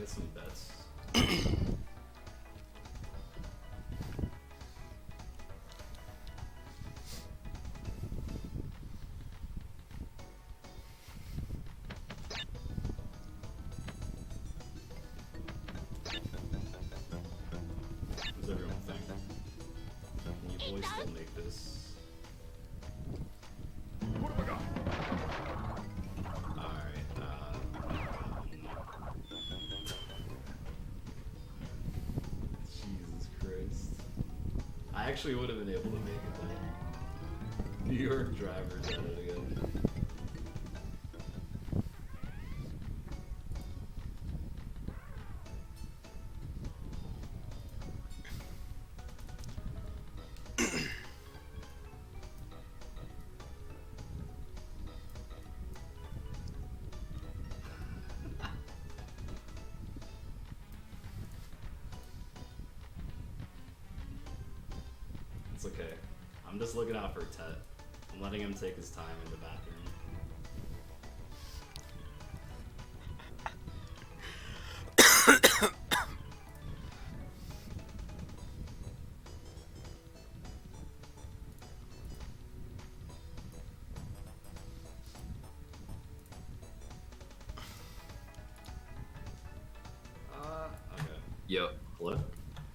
get some bets? What does everyone think? Can you boys still make this? Alright, Jesus Christ. I actually would have been able to make it though. New York drivers at it again. It's okay. I'm just looking out for Tet. I'm letting him take his time in the bathroom. Okay. Yo. Hello?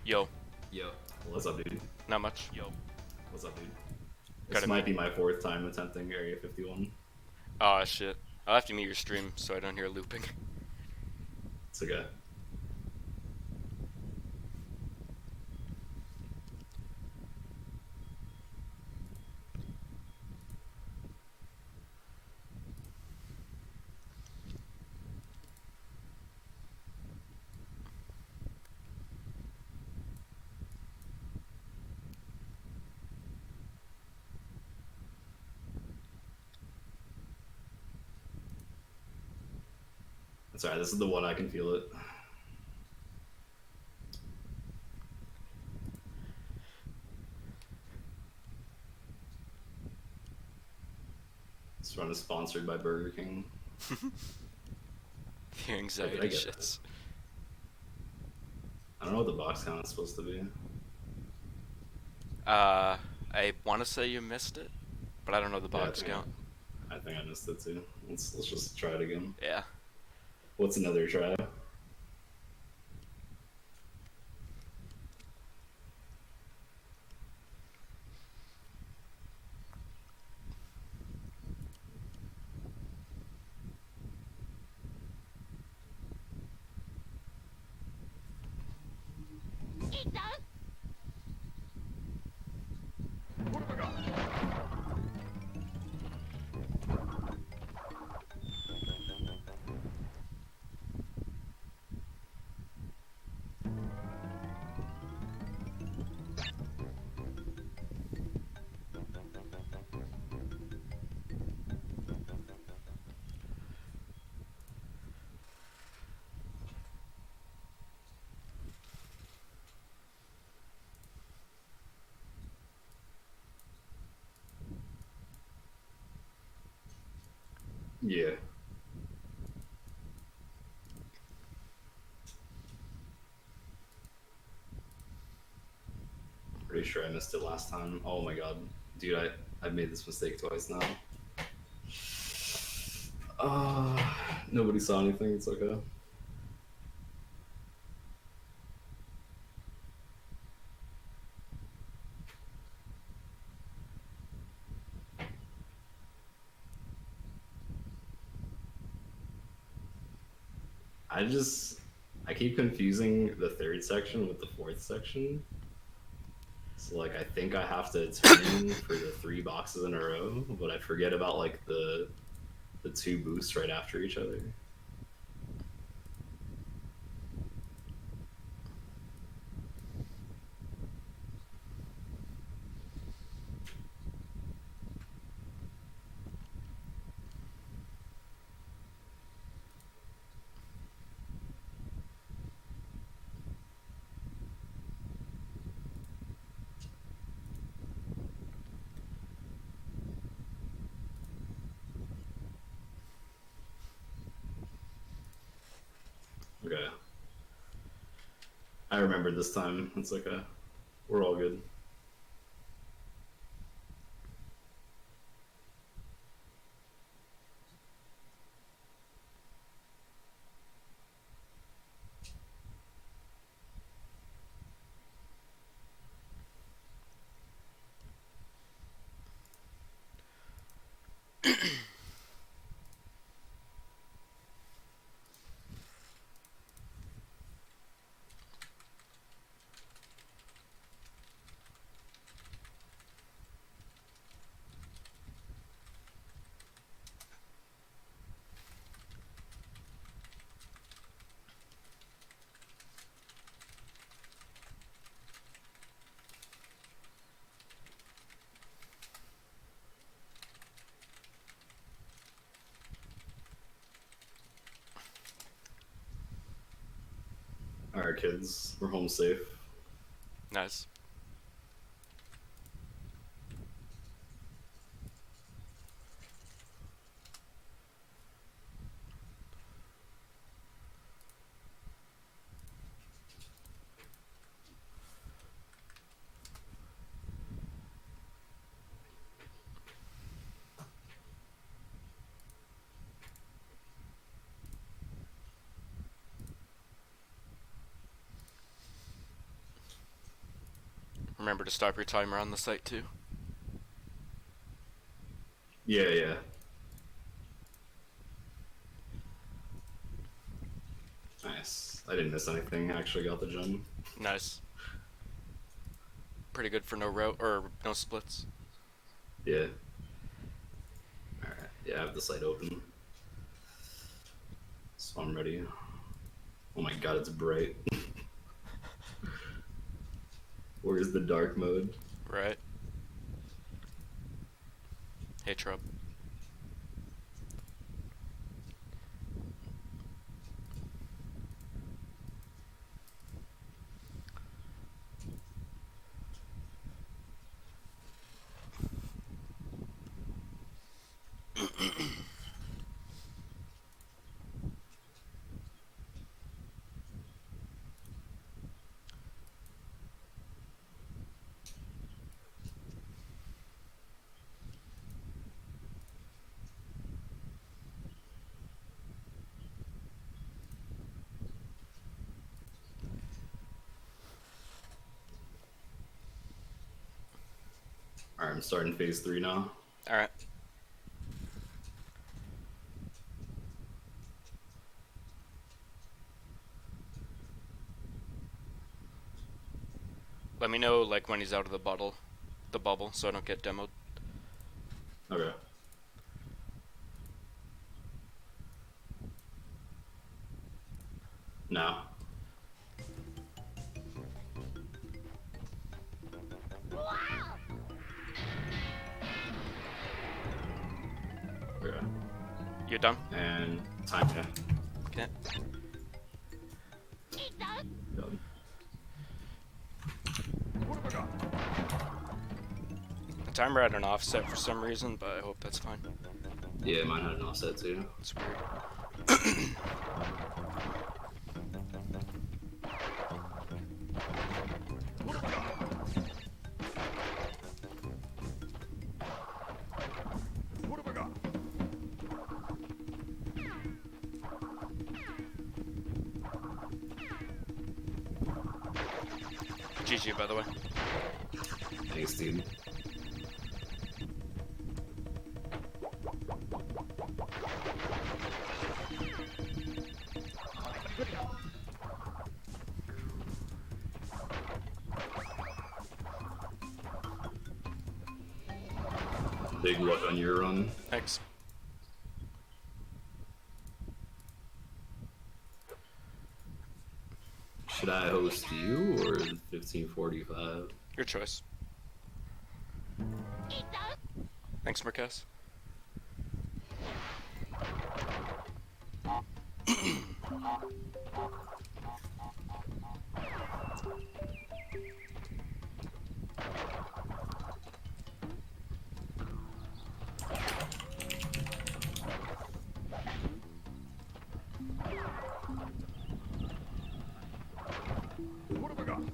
Yo. Yo. What's up, dude? Not much. Yo. What's up, dude? Gotta This might be my 4th time attempting Area 51. Oh shit. I'll have to mute your stream so I don't hear looping. It's okay. That's alright, this is the one I can feel it. This one is sponsored by Burger King. Your anxiety I get shits. I don't know what the box count is supposed to be. I want to say you missed it, but I don't know the box count. I think I missed it too. Let's just try it again. Yeah. What's another try? Yeah. Pretty sure I missed it last time. Oh my god. Dude, I've made this mistake twice now. Nobody saw anything, it's okay. I keep confusing the 3rd section with the 4th section. So like I think I have to turn for the 3 boxes in a row, but I forget about like the 2 boosts right after each other. Okay. I remembered this time. It's okay. We're all good. All right, kids, we're home safe. Nice. Remember to stop your timer on the site too. Yeah, yeah. Nice. I didn't miss anything. I actually got the gem. Nice. Pretty good for no route or no splits. Yeah. All right. Yeah, I have the site open, so I'm ready. Oh my god, it's bright. Where's the dark mode? Right. Hey, Trub. All right, I'm starting phase 3 now. All right. Let me know like when he's out of the bubble, so I don't get demoed. Okay. Now. Okay. You're done? And time, yeah. Okay. Done. The timer had an offset for some reason, but I hope that's fine. Yeah, mine had an offset too. It's weird. GG, by the way. Thanks, dude. Big luck on your run. Thanks. Should I host you or 1545? Your choice. Thanks, Marquez.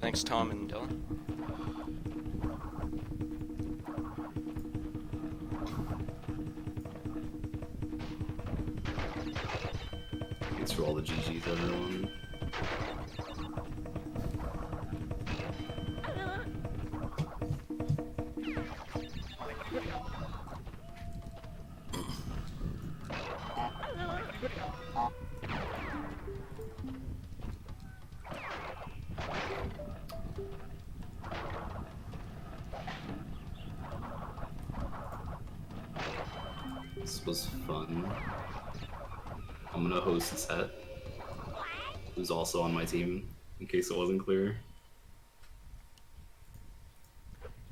Thanks, Tom and Dylan. Thanks for all the GGs, everyone. This was fun. I'm gonna host Set, who's also on my team, in case it wasn't clear.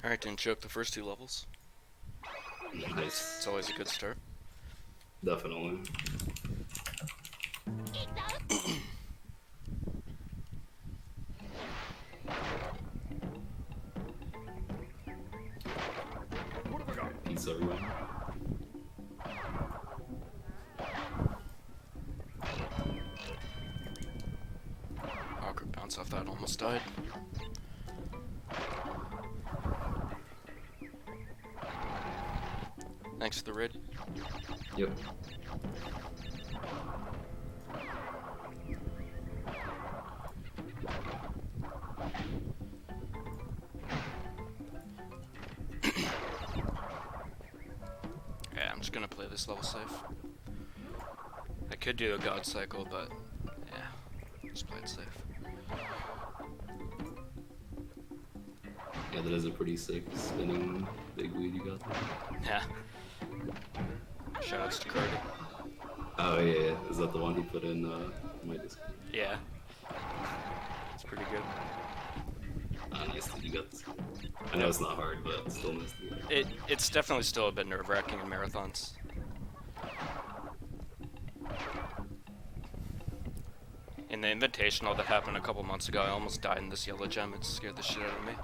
Alright, didn't choke the first 2 levels. Nice. It's always a good start. Definitely. Peace, everyone. Awkward bounce off that, almost died. Thanks for the raid. Yep. Yeah, I'm just gonna play this level safe. I could do a god cycle, but yeah, just play it safe. Yeah, that is a pretty sick spinning big weed you got there. Yeah. Shoutouts to Cardi. Oh yeah, is that the one he put in my Discord? Yeah. It's pretty good. Ah, nice that you got this. I know it's not hard, but still nice to get. It's definitely still a bit nerve-wracking in marathons. In the Invitational that happened a couple months ago, I almost died in this yellow gem. It scared the shit out of me.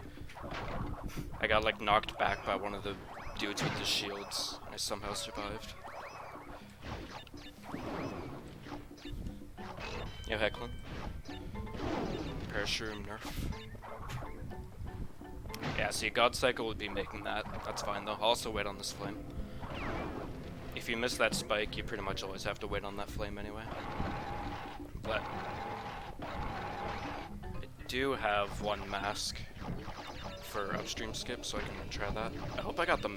I got like knocked back by one of the dudes with the shields. I somehow survived. Yo, Hecklin. Parashroom nerf. Yeah, see, God Cycle would be making that. That's fine though. I'll also wait on this flame. If you miss that spike, you pretty much always have to wait on that flame anyway. But I do have one mask for upstream skip, so I can try that. I hope I got the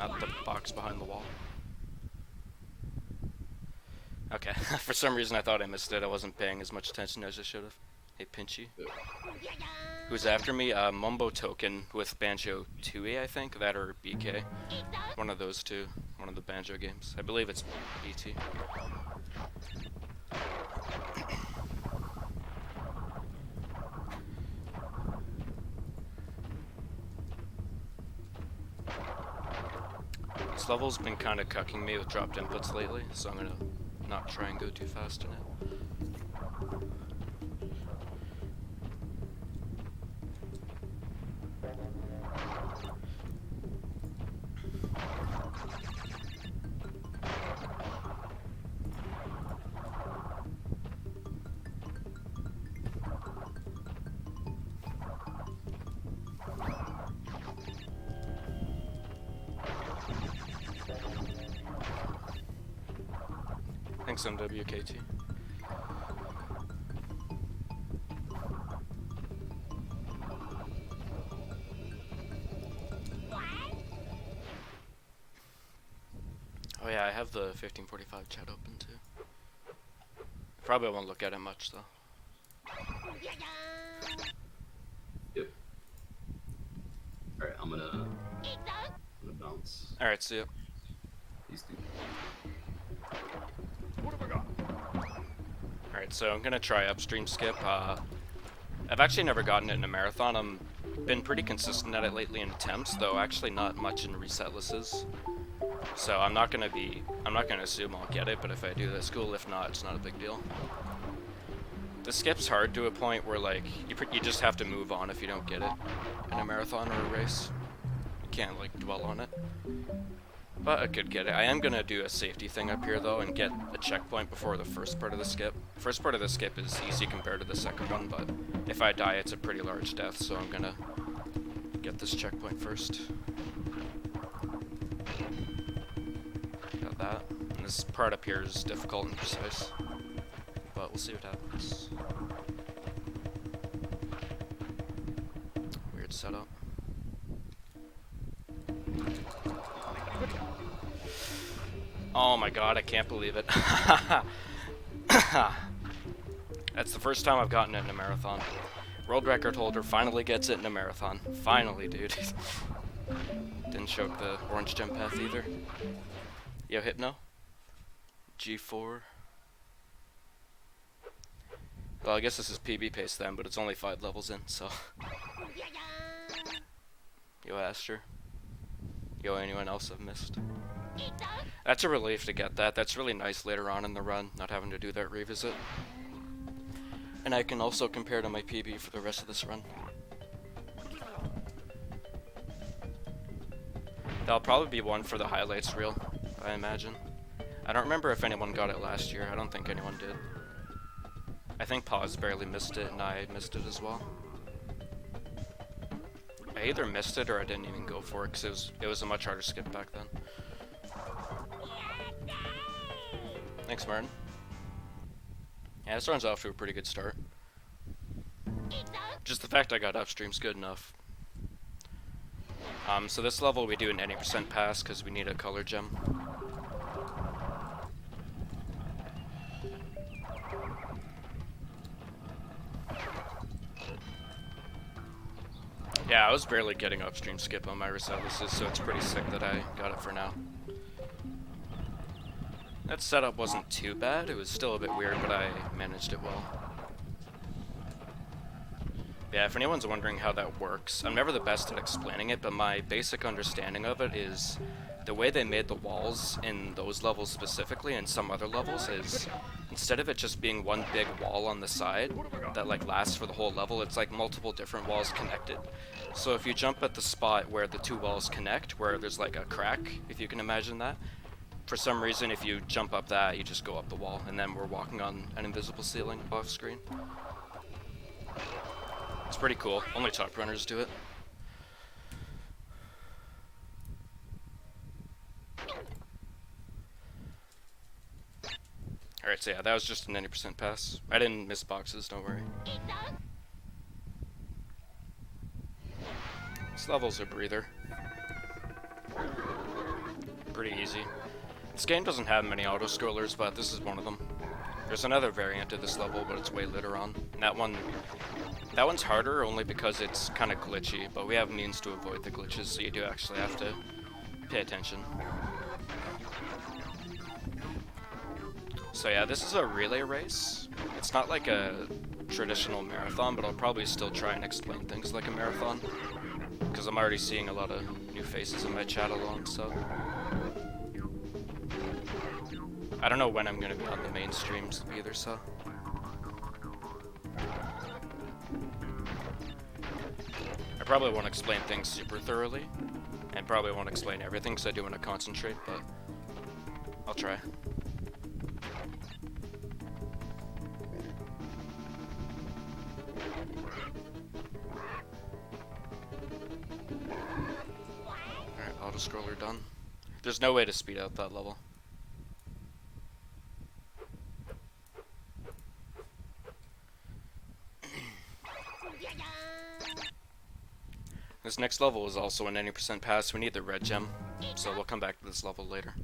box behind the wall. Okay, for some reason I thought I missed it. I wasn't paying as much attention as I should have. Hey, Pinchy. Who's after me? Mumbo Token with Banjo Tooie, I think. That or BK. One of those two. One of the Banjo games. I believe it's BT. This level's been kind of cucking me with dropped inputs lately, so I'm gonna not try and go too fast in it. Thanks, MWKT. Oh yeah, I have the 1545 chat open too. Probably won't look at it much though. Yep. Alright, I'm gonna bounce. Alright, see ya. These two. Alright, so I'm gonna try upstream skip. I've actually never gotten it in a marathon. I've been pretty consistent at it lately in attempts, though actually not much in resetlisses. So I'm not gonna assume I'll get it, but if I do, that's cool. If not, it's not a big deal. The skip's hard to a point where like you just have to move on if you don't get it in a marathon or a race. You can't like dwell on it. But I could get it. I am gonna do a safety thing up here though and get a checkpoint before the first part of the skip. First part of the skip is easy compared to the second one, but if I die it's a pretty large death, so I'm gonna get this checkpoint first. Got that. And this part up here is difficult and precise, but we'll see what happens. Weird setup. Oh my god, I can't believe it. That's the first time I've gotten it in a marathon. World record holder finally gets it in a marathon. Finally, dude. Didn't choke the orange gem path either. Yo, Hypno. G4. Well, I guess this is PB pace then, but it's only 5 levels in, so. Yo, Aster. Yo, anyone else I've missed? That's a relief to get that. That's really nice later on in the run, not having to do that revisit. And I can also compare to my PB for the rest of this run. That'll probably be one for the highlights reel, I imagine. I don't remember if anyone got it last year. I don't think anyone did. I think Paz barely missed it, and I missed it as well. I either missed it or I didn't even go for it, because it was a much harder skip back then. Thanks, Martin. Yeah, this run's off to a pretty good start. Just the fact I got upstream's good enough. So this level we do an 80% pass because we need a color gem. Yeah, I was barely getting upstream skip on my Resettlesses, so it's pretty sick that I got it for now. That setup wasn't too bad. It was still a bit weird, but I managed it well. Yeah, if anyone's wondering how that works, I'm never the best at explaining it, but my basic understanding of it is the way they made the walls in those levels specifically and some other levels is instead of it just being one big wall on the side that like lasts for the whole level, it's like multiple different walls connected. So if you jump at the spot where the two walls connect, where there's like a crack, if you can imagine that, for some reason if you jump up that, you just go up the wall, and then we're walking on an invisible ceiling off screen. It's pretty cool. Only top runners do it. Alright, so yeah, that was just an 90% pass. I didn't miss boxes, don't worry. This level's a breather. Pretty easy. This game doesn't have many auto-scrollers, but this is one of them. There's another variant of this level, but it's way later on. And that one's harder only because it's kind of glitchy, but we have means to avoid the glitches, so you do actually have to pay attention. So yeah, this is a relay race. It's not like a traditional marathon, but I'll probably still try and explain things like a marathon, because I'm already seeing a lot of new faces in my chat alone, so. I don't know when I'm going to be on the main streams either, so. I probably won't explain things super thoroughly, and probably won't explain everything because I do want to concentrate, but I'll try. Alright, auto-scroller done. There's no way to speed out that level. This next level is also an 90% pass. We need the red gem, so we'll come back to this level later.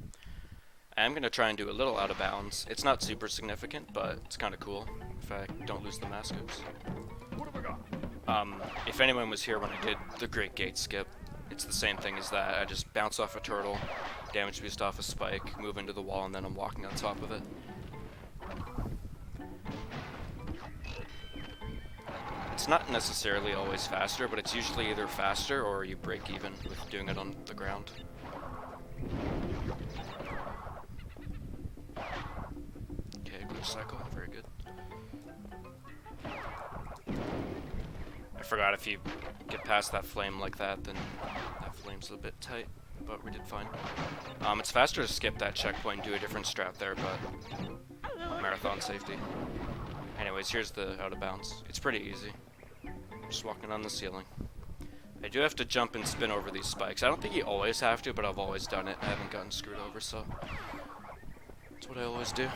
I am going to try and do a little out of bounds. It's not super significant, but it's kind of cool if I don't lose the mascots. If anyone was here when I did the Great Gate skip, it's the same thing as that. I just bounce off a turtle, damage boost off a spike, move into the wall, and then I'm walking on top of it. It's not necessarily always faster, but it's usually either faster or you break even with doing it on the ground. Okay, glitch cycle, very good. I forgot if you get past that flame like that, then that flame's a bit tight. but we did fine. It's faster to skip that checkpoint and do a different strat there, but marathon safety. Anyways, here's the out of bounds. It's pretty easy. Just walking on the ceiling. I do have to jump and spin over these spikes. I don't think you always have to, but I've always done it. I haven't gotten screwed over, so that's what I always do.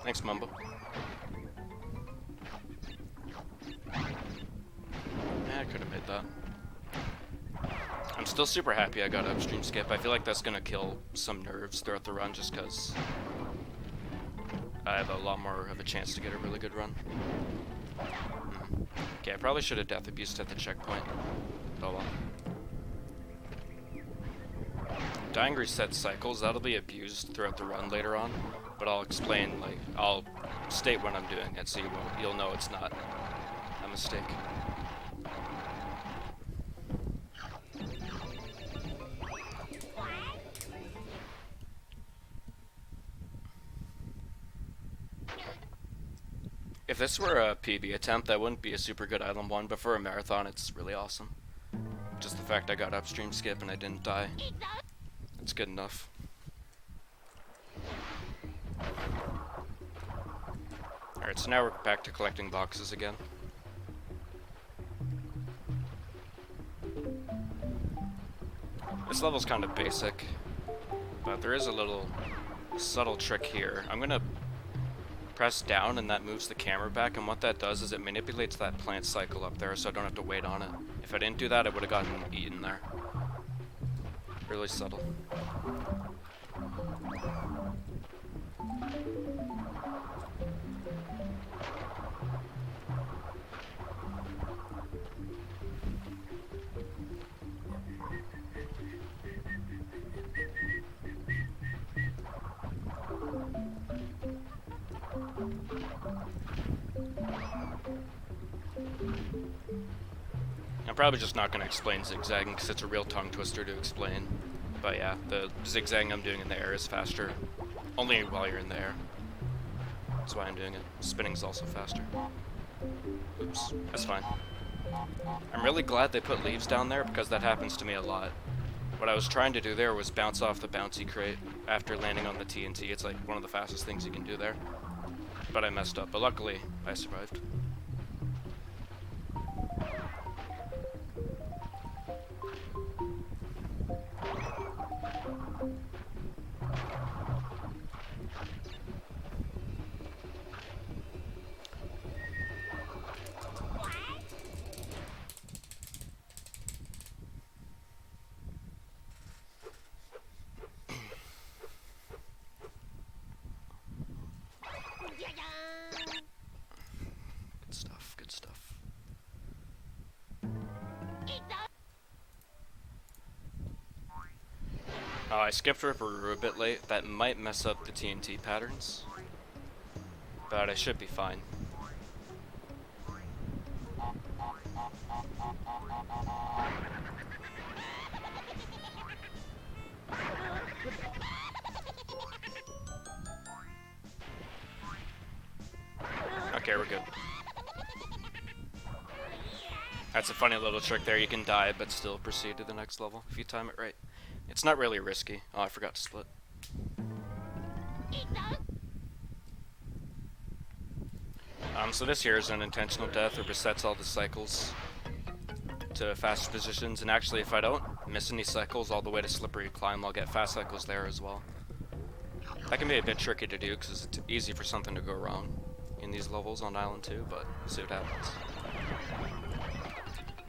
Thanks, Mumbo. I could have made that. I'm still super happy I got upstream skip. I feel like that's gonna kill some nerves throughout the run just because I have a lot more of a chance to get a really good run. Okay, I probably should have death abused at the checkpoint. Oh well. Dying resets cycles, that'll be abused throughout the run later on, but I'll explain, like, I'll state when I'm doing it so you'll know it's not a mistake. If this were a PB attempt, that wouldn't be a super good Island 1, but for a marathon, it's really awesome. Just the fact I got upstream skip and I didn't die. It's good enough. Alright, so now we're back to collecting boxes again. This level's kind of basic, but there is a little subtle trick here. I'm gonna press down and that moves the camera back, and what that does is it manipulates that plant cycle up there so I don't have to wait on it. If I didn't do that, I would have gotten eaten there. Really subtle. I'm probably just not going to explain zigzagging because it's a real tongue twister to explain. But yeah, the zigzagging I'm doing in the air is faster. Only while you're in the air. That's why I'm doing it. Spinning's also faster. Oops, that's fine. I'm really glad they put leaves down there because that happens to me a lot. What I was trying to do there was bounce off the bouncy crate after landing on the TNT. It's like one of the fastest things you can do there. But I messed up, but luckily I survived. Good stuff, good stuff. I skipped Ripperoo a bit late. That might mess up the TNT patterns, but I should be fine. Okay, we're good. That's a funny little trick there. You can die, but still proceed to the next level if you time it right. It's not really risky. Oh, I forgot to split. So this here is an intentional death. It resets all the cycles to fast positions. And actually, if I don't miss any cycles all the way to Slippery Climb, I'll get fast cycles there as well. That can be a bit tricky to do because it's easy for something to go wrong in these levels on Island 2, but we'll see what happens.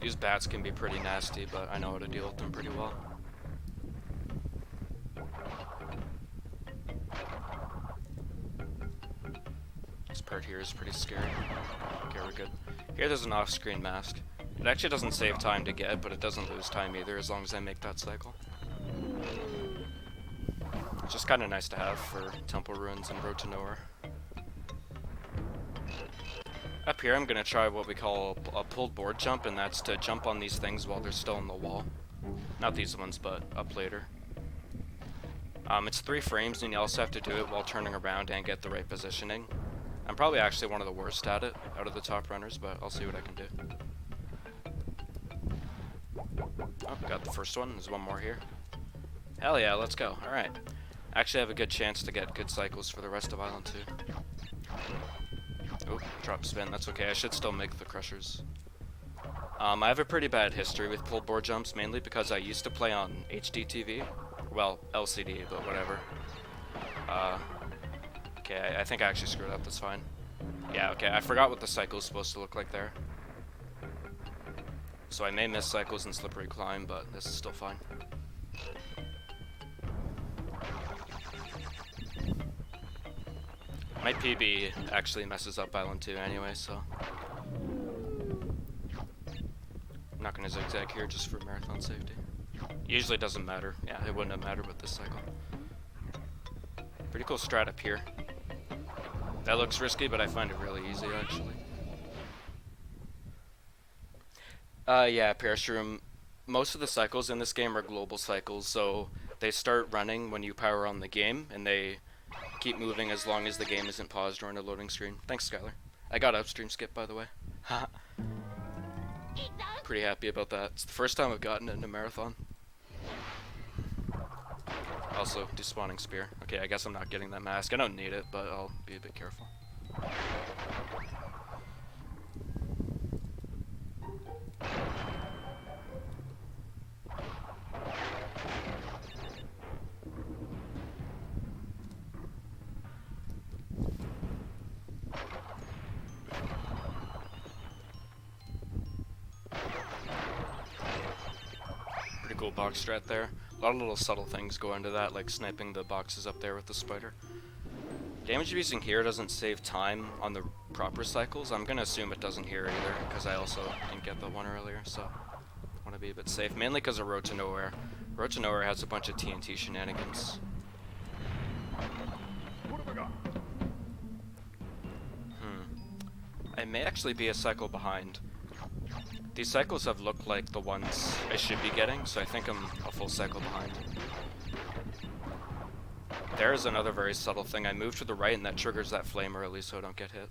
These bats can be pretty nasty, but I know how to deal with them pretty well. This part here is pretty scary. Okay, we're good. Here there's an off-screen mask. It actually doesn't save time to get, but it doesn't lose time either as long as I make that cycle. It's just kind of nice to have for Temple Ruins and Road to Nowhere. Up here I'm going to try what we call a pulled board jump, and that's to jump on these things while they're still in the wall. Not these ones, but up later. It's 3 frames, and you also have to do it while turning around and get the right positioning. I'm probably actually one of the worst at it out of the top runners, but I'll see what I can do. Oh, got the first one. There's one more here. Hell yeah, let's go. Alright. Actually have a good chance to get good cycles for the rest of Island 2. Oh, drop spin. That's okay. I should still make the crushers. I have a pretty bad history with pulled board jumps, mainly because I used to play on HD TV. Well, LCD, but whatever. Okay, I think I actually screwed up. That's fine. Yeah, okay. I forgot what the cycle is supposed to look like there. So I may miss cycles in slippery climb, but this is still fine. My PB actually messes up Island 2 anyway, so I'm not gonna zigzag here just for marathon safety. Usually doesn't matter. Yeah, it wouldn't have mattered with this cycle. Pretty cool strat up here. That looks risky, but I find it really easy actually. Yeah, Parashroom. Most of the cycles in this game are global cycles, so they start running when you power on the game, and they keep moving as long as the game isn't paused or in a loading screen. Thanks, Skylar. I got upstream skip, by the way. Pretty happy about that. It's the first time I've gotten it in a marathon. Also, despawning spear. Okay, I guess I'm not getting that mask. I don't need it, but I'll be a bit careful. Pretty cool box strat there. A lot of little subtle things go into that, like sniping the boxes up there with the spider. Damage abusing here doesn't save time on the proper cycles. I'm gonna assume it doesn't here either, because I also didn't get the one earlier, so I want to be a bit safe. Mainly because of Road to Nowhere. Road to Nowhere has a bunch of TNT shenanigans. I may actually be a cycle behind. These cycles have looked like the ones I should be getting, so I think I'm a full cycle behind. There's another very subtle thing. I move to the right and that triggers that flame early so I don't get hit.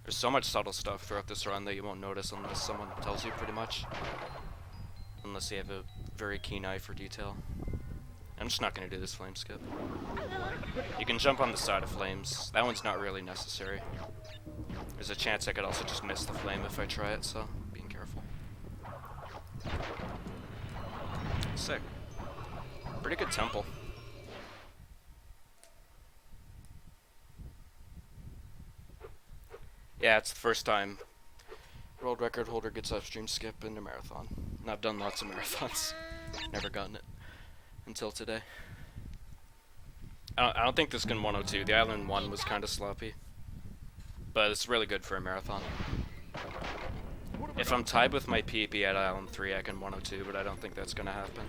There's so much subtle stuff throughout this run that you won't notice unless someone tells you, pretty much. Unless you have a very keen eye for detail. I'm just not going to do this flame skip. You can jump on the side of flames. That one's not really necessary. There's a chance I could also just miss the flame if I try it, so being careful. Sick. Pretty good temple. Yeah, it's the first time world record holder gets upstream skip in a marathon. And I've done lots of marathons. Never gotten it until today. I don't think this can 102. The Island 1 was kind of sloppy. But it's really good for a marathon. If I'm tied with my PB at Island 3, I can 102, but I don't think that's going to happen.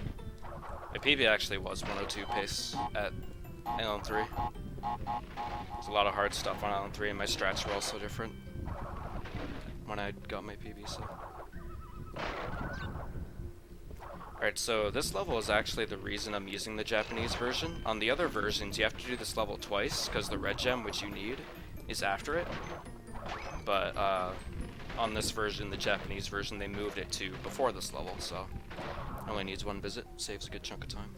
My PB actually was 102 pace at Island 3. There's a lot of hard stuff on Island 3, and my strats were also different when I got my PB, so. Alright, so this level is actually the reason I'm using the Japanese version. On the other versions, you have to do this level twice, because the red gem, which you need, is after it. But, on this version, the Japanese version, they moved it to before this level, so only needs one visit, saves a good chunk of time.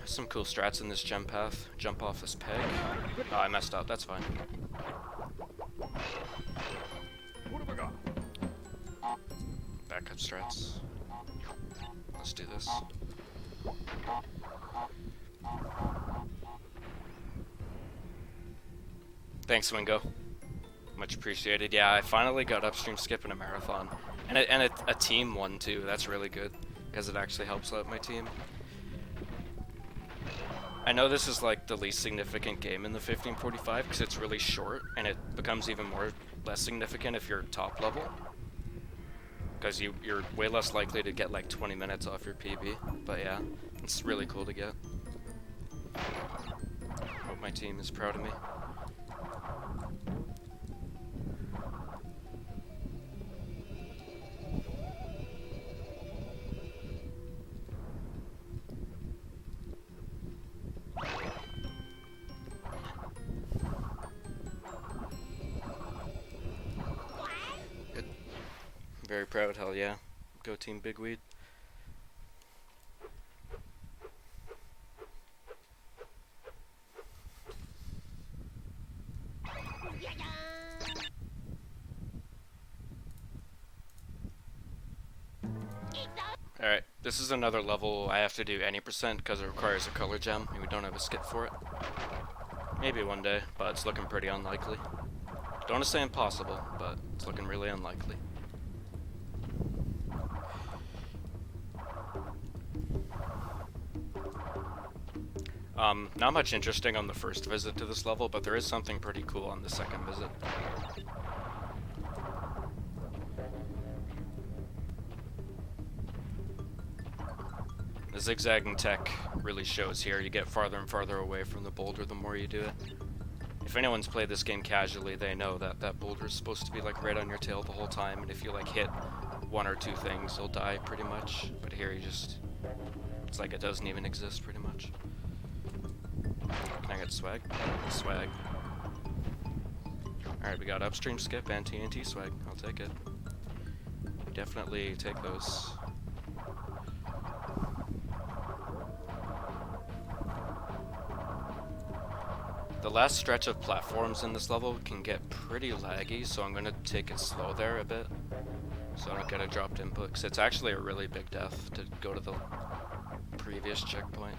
Some cool strats in this gem path. Jump off this peg. Oh, I messed up, that's fine. Backup strats. Let's do this. Thanks, Wingo. Much appreciated. Yeah, I finally got upstream skip in a marathon. And a team one, too. That's really good, because it actually helps out my team. I know this is like the least significant game in the 1545, because it's really short, and it becomes even less significant if you're top level. Because you're way less likely to get like 20 minutes off your PB. But yeah, it's really cool to get. Hope my team is proud of me. very proud, hell yeah. Go Team Bigweed. Alright, this is another level I have to do any percent because it requires a color gem, and we don't have a skip for it. Maybe one day, but it's looking pretty unlikely. Don't want to say impossible, but it's looking really unlikely. Not much interesting on the first visit to this level, but there is something pretty cool on the second visit. The zigzagging tech really shows here. You get farther and farther away from the boulder the more you do it. If anyone's played this game casually, they know that that boulder is supposed to be like right on your tail the whole time, and if you like hit one or two things, you'll die pretty much. But here you just, it's like it doesn't even exist pretty much. Can I get swag? Swag. Alright, we got upstream skip and TNT swag. I'll take it. Definitely take those. The last stretch of platforms in this level can get pretty laggy, so I'm gonna take it slow there a bit, so I don't get a dropped input, because it's actually a really big death to go to the previous checkpoint.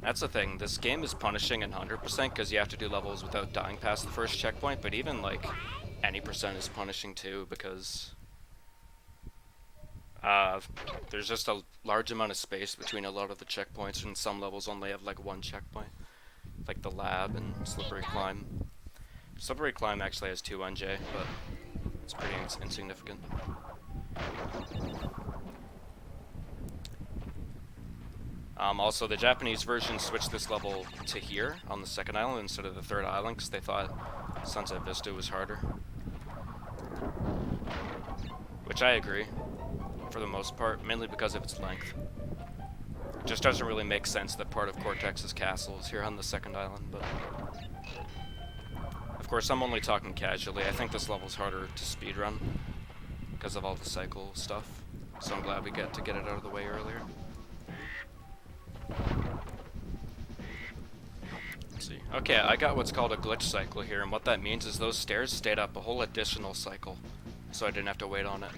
That's the thing, this game is punishing in 100% because you have to do levels without dying past the first checkpoint, but even like any percent is punishing too, because there's just a large amount of space between a lot of the checkpoints, and some levels only have like one checkpoint. Like the lab and Slippery Climb. Slippery Climb actually has 2 1J, but it's pretty insignificant. Also, the Japanese version switched this level to here on the second island instead of the third island because they thought Sunset Vista was harder. Which I agree, for the most part, mainly because of its length. It just doesn't really make sense that part of Cortex's castle is here on the second island, but... Of course, I'm only talking casually. I think this level's harder to speedrun because of all the cycle stuff, so I'm glad we get to get it out of the way earlier. Let's see. Okay, I got what's called a glitch cycle here, and what that means is those stairs stayed up a whole additional cycle, so I didn't have to wait on it.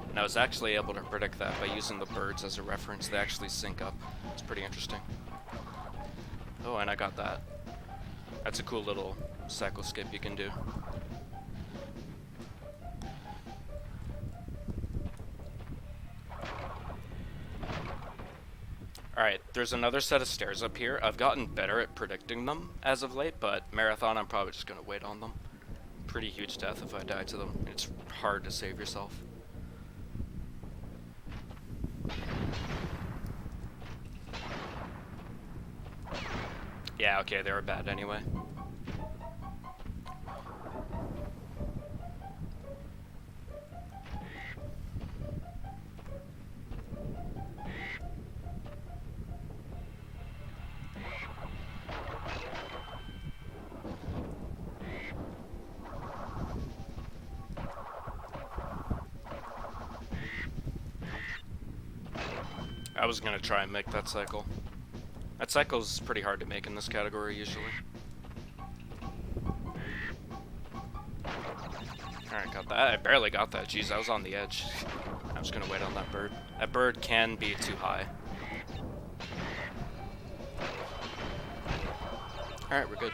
And I was actually able to predict that by using the birds as a reference. They actually sync up. It's pretty interesting. Oh, and I got that. That's a cool little cycle skip you can do. Alright, there's another set of stairs up here. I've gotten better at predicting them as of late, but Marathon, I'm probably just going to wait on them. Pretty huge death if I die to them. It's hard to save yourself. Yeah, okay, they were bad anyway. I was gonna try and make that cycle. That cycle's pretty hard to make in this category usually. Alright, got that. I barely got that. Jeez, I was on the edge. I was gonna wait on that bird. That bird can be too high. Alright, we're good.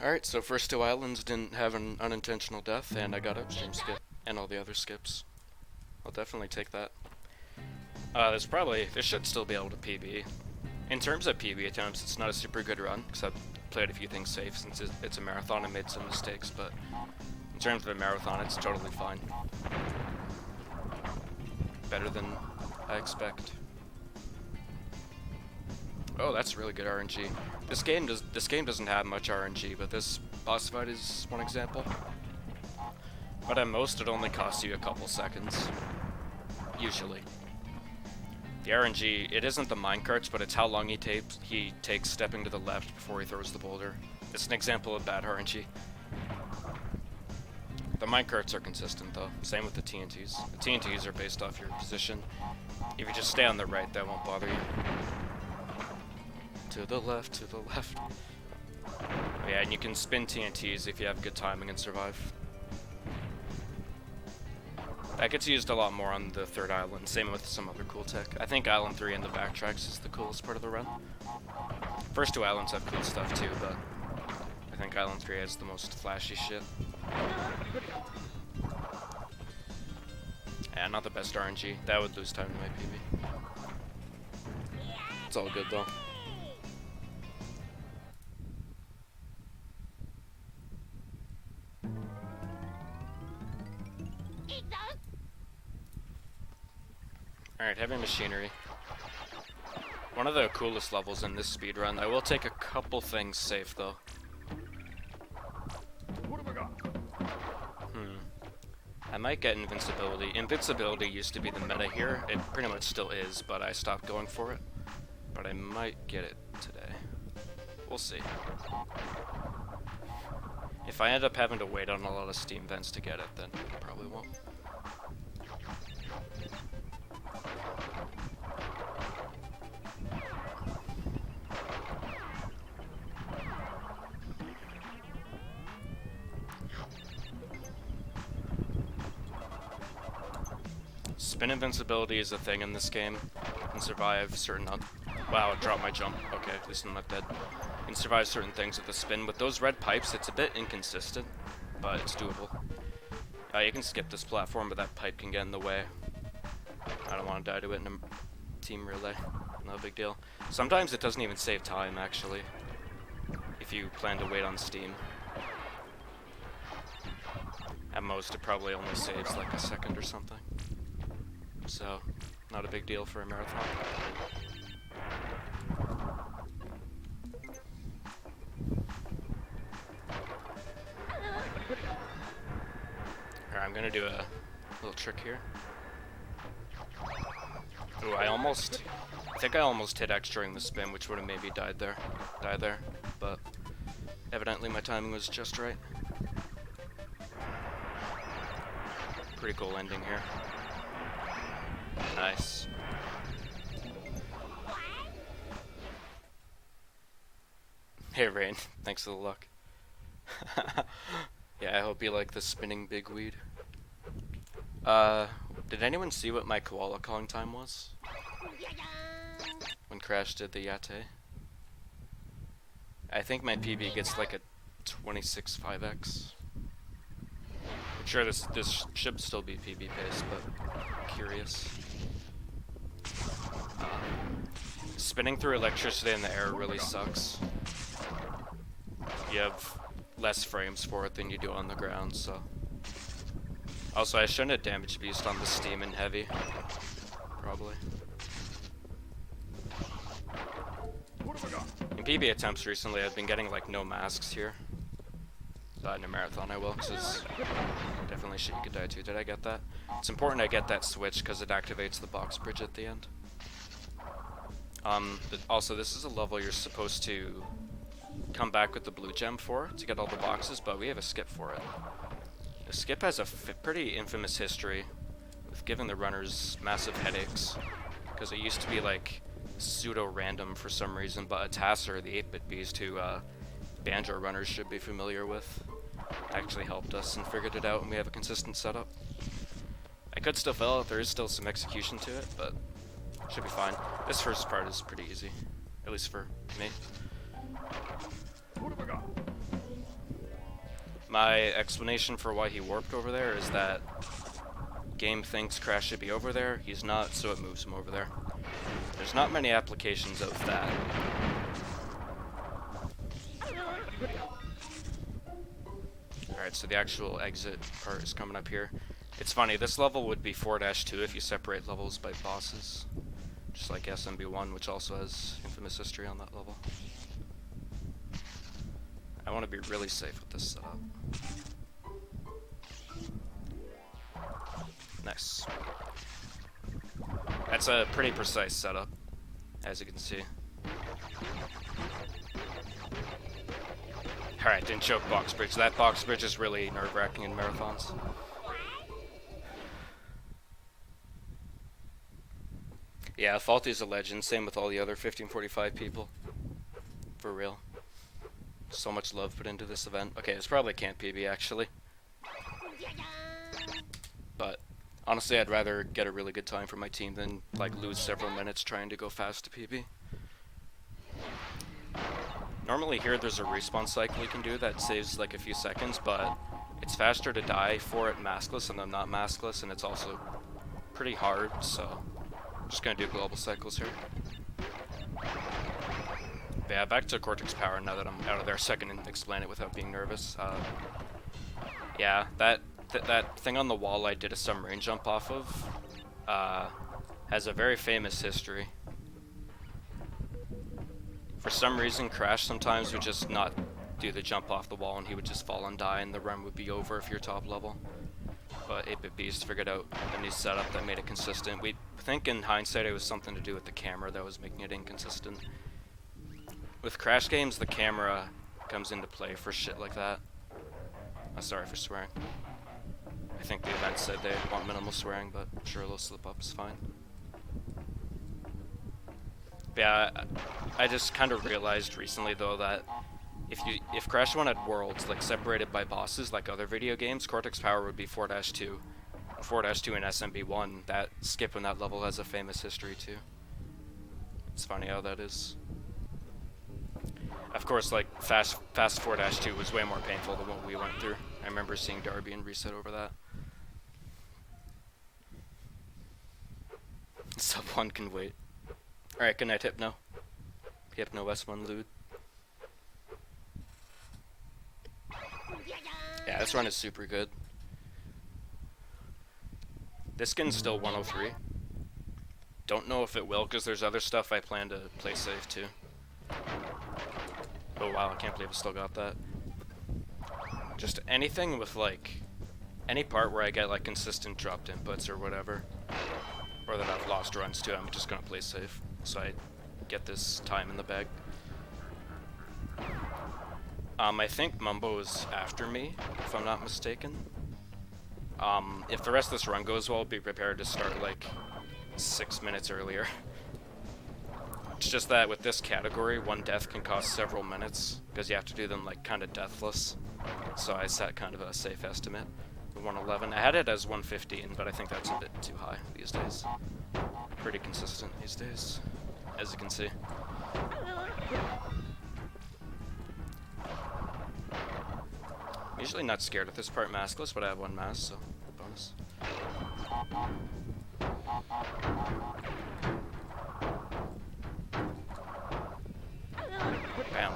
Alright, so first 2 islands didn't have an unintentional death, and I got upstream skip, and all the other skips. I'll definitely take that. This should still be able to PB. In terms of PB attempts, it's not a super good run, because I've played a few things safe since it's a marathon and made some mistakes, but in terms of a marathon, it's totally fine. Better than I expect. Oh, that's really good RNG. This game doesn't have much RNG, but this boss fight is one example. But at most, it only costs you a couple seconds. Usually. The RNG, it isn't the minecarts, but it's how long he takes stepping to the left before he throws the boulder. It's an example of bad RNG. The minecarts are consistent though, same with the TNTs. The TNTs are based off your position. If you just stay on the right, that won't bother you. To the left, to the left. Yeah, and you can spin TNTs if you have good timing and survive. That gets used a lot more on the third island, same with some other cool tech. I think Island 3 and the backtracks is the coolest part of the run. First two islands have cool stuff too, but I think Island 3 has the most flashy shit. Yeah, not the best RNG. That would lose time to my PB. It's all good though. Alright, heavy machinery. One of the coolest levels in this speedrun. I will take a couple things safe though. I might get invincibility. Invincibility used to be the meta here. It pretty much still is, but I stopped going for it. But I might get it today. We'll see. If I end up having to wait on a lot of Steam vents to get it, then I probably won't. Spin invincibility is a thing in this game. You can survive certain... Wow, I dropped my jump. Okay, at least I'm not dead. You can survive certain things with the spin. With those red pipes, it's a bit inconsistent, but it's doable. You can skip this platform, but that pipe can get in the way. I don't want to die to it in a team relay. No big deal. Sometimes it doesn't even save time, actually, if you plan to wait on Steam. At most, it probably only saves like a second or something. So, not a big deal for a marathon. Alright, I'm gonna do a little trick here. Ooh, I think I almost hit X during the spin, which would have maybe die there, but evidently my timing was just right. Pretty cool ending here. Nice. Hey Rain, thanks for the luck. Yeah, I hope you like the spinning bigweed. Did anyone see what my koala calling time was? When Crash did the Yate? I think my PB gets like a 26.5x. I'm sure this should still be PB pace, but curious. Spinning through electricity in the air really sucks. You have less frames for it than you do on the ground, so... Also, I shouldn't have damage beast on the Steam and heavy. Probably. In PB attempts recently, I've been getting like no masks here. In a marathon I will, because it's definitely shit you could die to. Did I get that? It's important I get that switch because it activates the box bridge at the end. But also, this is a level you're supposed to come back with the blue gem for to get all the boxes, but we have a skip for it. The skip has a pretty infamous history with giving the runners massive headaches, because it used to be like pseudo-random for some reason, but a Tasser, the 8-bit beast who Banjo runners should be familiar with, actually helped us and figured it out, and we have a consistent setup. I could still fail it, there is still some execution to it, but should be fine. This first part is pretty easy, at least for me. What have I got? My explanation for why he warped over there is that game thinks Crash should be over there, he's not, so it moves him over there. There's not many applications of that. Alright, so the actual exit part is coming up here. It's funny, this level would be 4-2 if you separate levels by bosses. Just like SMB1, which also has infamous history on that level. I want to be really safe with this setup. Nice. That's a pretty precise setup, as you can see. Alright, didn't choke box bridge. That box bridge is really nerve-wracking in marathons. Yeah, Faulty's a legend, same with all the other 1545 people. For real. So much love put into this event. Okay, it's probably can't PB actually. But honestly, I'd rather get a really good time for my team than like lose several minutes trying to go fast to PB. Normally here there's a respawn cycle you can do that saves like a few seconds, but it's faster to die for it maskless than I'm not maskless, and it's also pretty hard, so I'm just gonna do global cycles here. But yeah, back to Cortex Power now that I'm out of there so I can explain it without being nervous. Yeah, that thing on the wall I did a submarine jump off of has a very famous history. For some reason, Crash sometimes would just not do the jump off the wall and he would just fall and die and the run would be over if you're top level. But 8-Bit Beast figured out a new setup that made it consistent. We think in hindsight it was something to do with the camera that was making it inconsistent. With Crash games, the camera comes into play for shit like that. Sorry for swearing. I think the event said they want minimal swearing, but I'm sure a little slip up is fine. But yeah, I just kind of realized recently though that if Crash 1 had worlds like separated by bosses like other video games, Cortex Power would be 4-2. 4-2 in SMB1, that skip in that level has a famous history too. It's funny how that is. Of course, like fast 4-2 was way more painful than what we went through. I remember seeing Darby and reset over that. Sub 1 can wait. Alright, good night, Hypno. Hypno S1 Lude. Yeah, this run is super good. This skin's still 103. Don't know if it will, because there's other stuff I plan to play safe too. Oh wow, I can't believe I still got that. Just anything with like, any part where I get like consistent dropped inputs or whatever, or that I've lost runs to, I'm just gonna play safe, so I get this time in the bag. I think Mumbo is after me, if I'm not mistaken. If the rest of this run goes well, be prepared to start like 6 minutes earlier. It's just that with this category, one death can cost several minutes, because you have to do them like kind of deathless. So I set kind of a safe estimate, 111. I had it as 115, but I think that's a bit too high these days. Pretty consistent these days, as you can see. I'm usually not scared at this part maskless, but I have one mask, so bonus. Bam.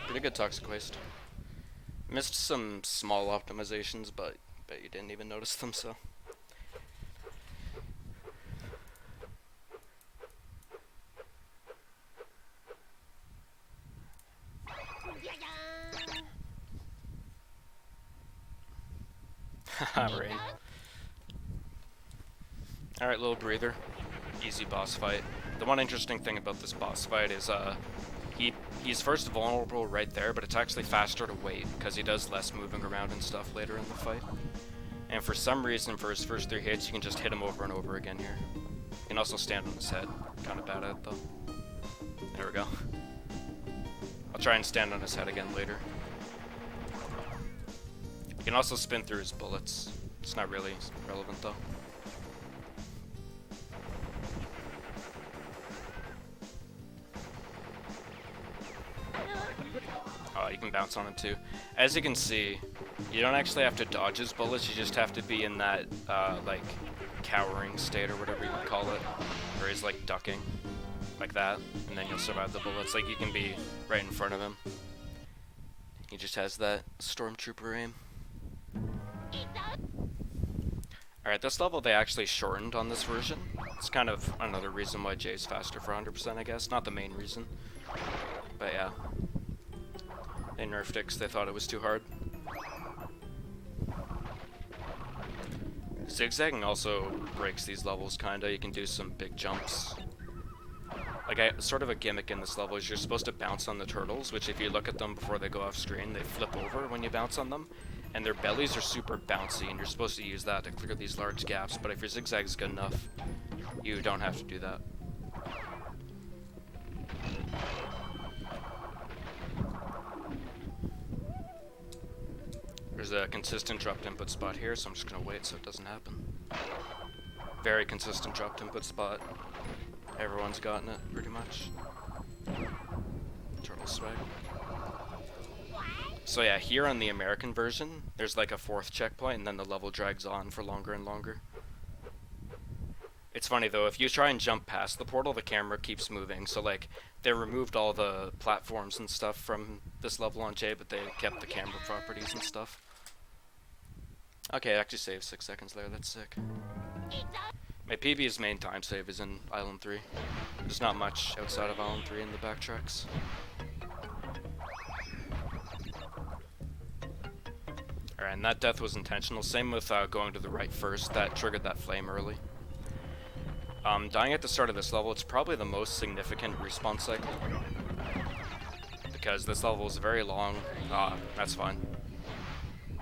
Pretty good toxic waste. Missed some small optimizations, but bet you didn't even notice them, so. Rain. Alright, little breather. Easy boss fight. The one interesting thing about this boss fight is he's first vulnerable right there, but it's actually faster to wait because he does less moving around and stuff later in the fight. And for some reason, for his first 3 hits, you can just hit him over and over again here. You can also stand on his head. Kind of bad at it though. There we go. I'll try and stand on his head again later. You can also spin through his bullets. It's not really relevant though. Oh, you can bounce on him too. As you can see, you don't actually have to dodge his bullets, you just have to be in that, like, cowering state or whatever you would call it. Where he's, like, ducking. Like that. And then you'll survive the bullets. Like, you can be right in front of him. He just has that stormtrooper aim. Alright, this level they actually shortened on this version. It's kind of another reason why Jay's faster for 100%, I guess. Not the main reason. But yeah. They nerfed it because they thought it was too hard. Zigzagging also breaks these levels, kinda. You can do some big jumps. Like, sort of a gimmick in this level is you're supposed to bounce on the turtles, which if you look at them before they go off screen, they flip over when you bounce on them. And their bellies are super bouncy, and you're supposed to use that to clear these large gaps, but if your zigzag is good enough, you don't have to do that. There's a consistent dropped input spot here, so I'm just gonna wait so it doesn't happen. Very consistent dropped input spot. Everyone's gotten it, pretty much. Turtle swag. So yeah, here on the American version, there's like a 4th checkpoint, and then the level drags on for longer and longer. It's funny though, if you try and jump past the portal, the camera keeps moving, so like, they removed all the platforms and stuff from this level on J, but they kept the camera properties and stuff. Okay, I actually saved 6 seconds there, that's sick. My PB's main time save is in Island 3. There's not much outside of Island 3 in the backtracks. Alright, and that death was intentional. Same with going to the right first, that triggered that flame early. Dying at the start of this level, it's probably the most significant respawn cycle. Because this level is very long. That's fine.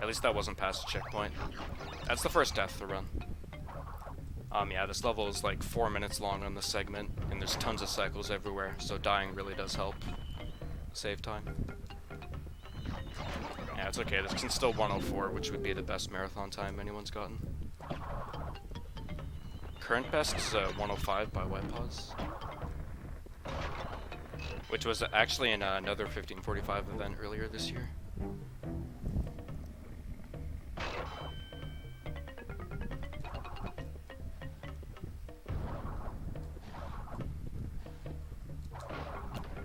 At least that wasn't past a checkpoint. That's the first death to run. Yeah, this level is like 4 minutes long on this segment, and there's tons of cycles everywhere, so dying really does help save time. Yeah, it's okay, this can still 104, which would be the best marathon time anyone's gotten. Current best is 105 by White Paws, which was actually in another 1545 event earlier this year.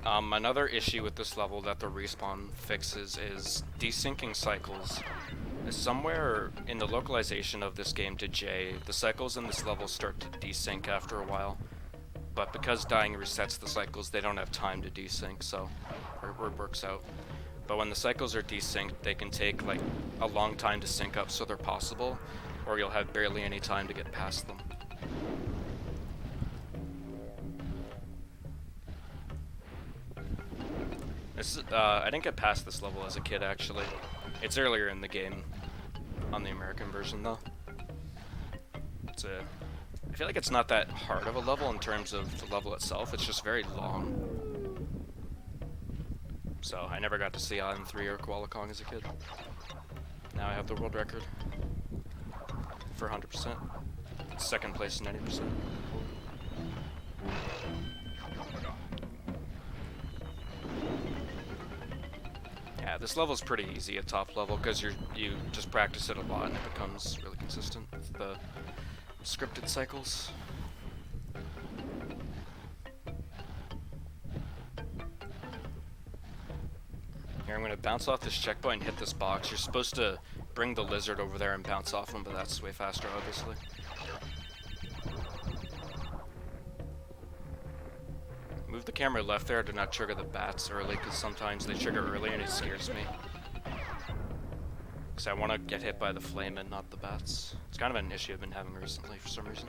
Another issue with this level that the respawn fixes is desyncing cycles. Somewhere in the localization of this game to J, the cycles in this level start to desync after a while, but because dying resets the cycles, they don't have time to desync, so it works out. But when the cycles are desynced, they can take like a long time to sync up so they're possible, or you'll have barely any time to get past them. This is, I didn't get past this level as a kid, actually. It's earlier in the game, on the American version, though. I feel like it's not that hard of a level in terms of the level itself, it's just very long. So, I never got to see Island 3 or Koala Kong as a kid. Now I have the world record for 100%. Second place 90%. Yeah, this level's pretty easy at top level because you just practice it a lot and it becomes really consistent with the scripted cycles. Here, I'm gonna bounce off this checkpoint and hit this box. You're supposed to bring the lizard over there and bounce off him, but that's way faster, obviously. Move the camera left there to not trigger the bats early, because sometimes they trigger early and it scares me. Because I want to get hit by the flame and not the bats. It's kind of an issue I've been having recently for some reason.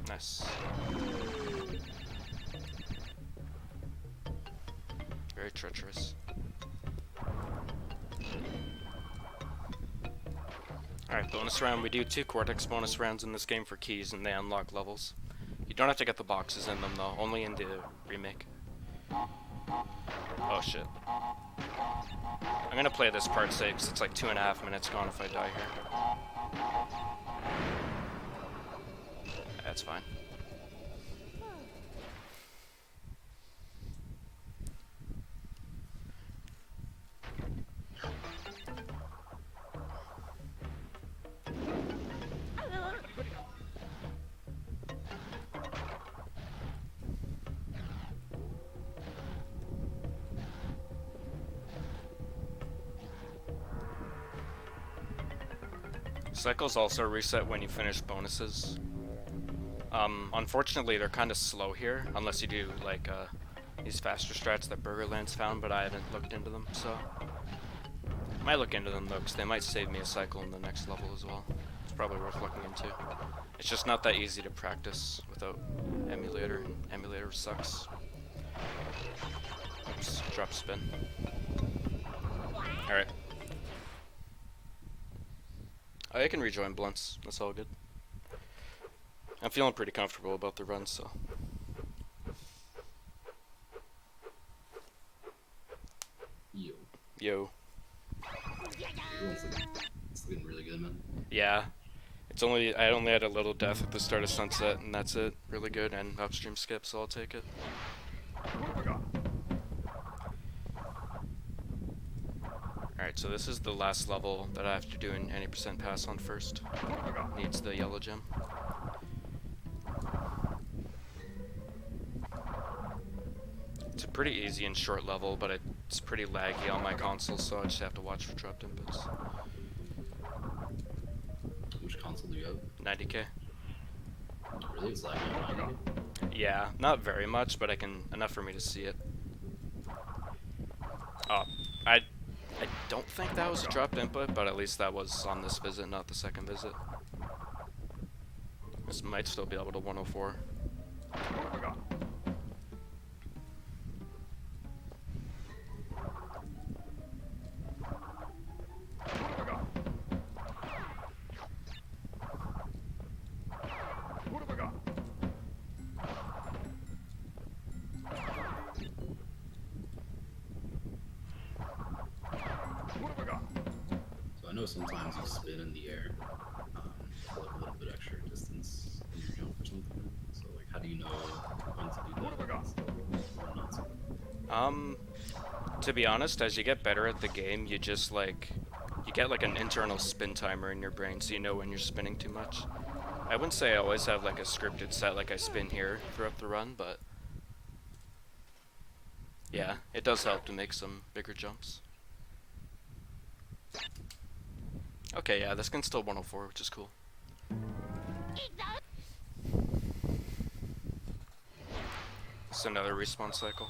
Nice. Very treacherous. Alright, bonus round. We do 2 Cortex bonus rounds in this game for keys, and they unlock levels. You don't have to get the boxes in them, though. Only in the remake. Oh, shit. I'm gonna play this part safe, because it's like 2.5 minutes gone if I die here. That's fine. Cycles also reset when you finish bonuses. Unfortunately, they're kind of slow here, unless you do like these faster strats that Burgerland's found, but I haven't looked into them, so might look into them though, because they might save me a cycle in the next level as well. It's probably worth looking into. It's just not that easy to practice without emulator, and emulator sucks. Oops, drop spin. Alright. I can rejoin blunts, that's all good. I'm feeling pretty comfortable about the run, so. Yo. Yo. It's looking really good, man. Yeah. I only had a little death at the start of sunset, and that's it. Really good, and upstream skip, so I'll take it. Alright, so this is the last level that I have to do an 80% pass on first. Needs the yellow gem. It's a pretty easy and short level, but it's pretty laggy on my console, so I just have to watch for dropped inputs. Which console do you have? 90k. Really? It's laggy on 90? Yeah, not very much, but enough for me to see it. Oh, I don't think that was a dropped input, but at least that was on this visit, not the second visit. This might still be able to 104. So I know sometimes you spin in the air for like a little bit extra distance in your jump or something. So like, how do you know when to do that? When not to? To be honest, as you get better at the game, you just you get like an internal spin timer in your brain, so you know when you're spinning too much. I wouldn't say I always have like a scripted set like I spin here throughout the run, but yeah, it does help to make some bigger jumps. Okay, yeah, this can still 104, which is cool. It's another respawn cycle.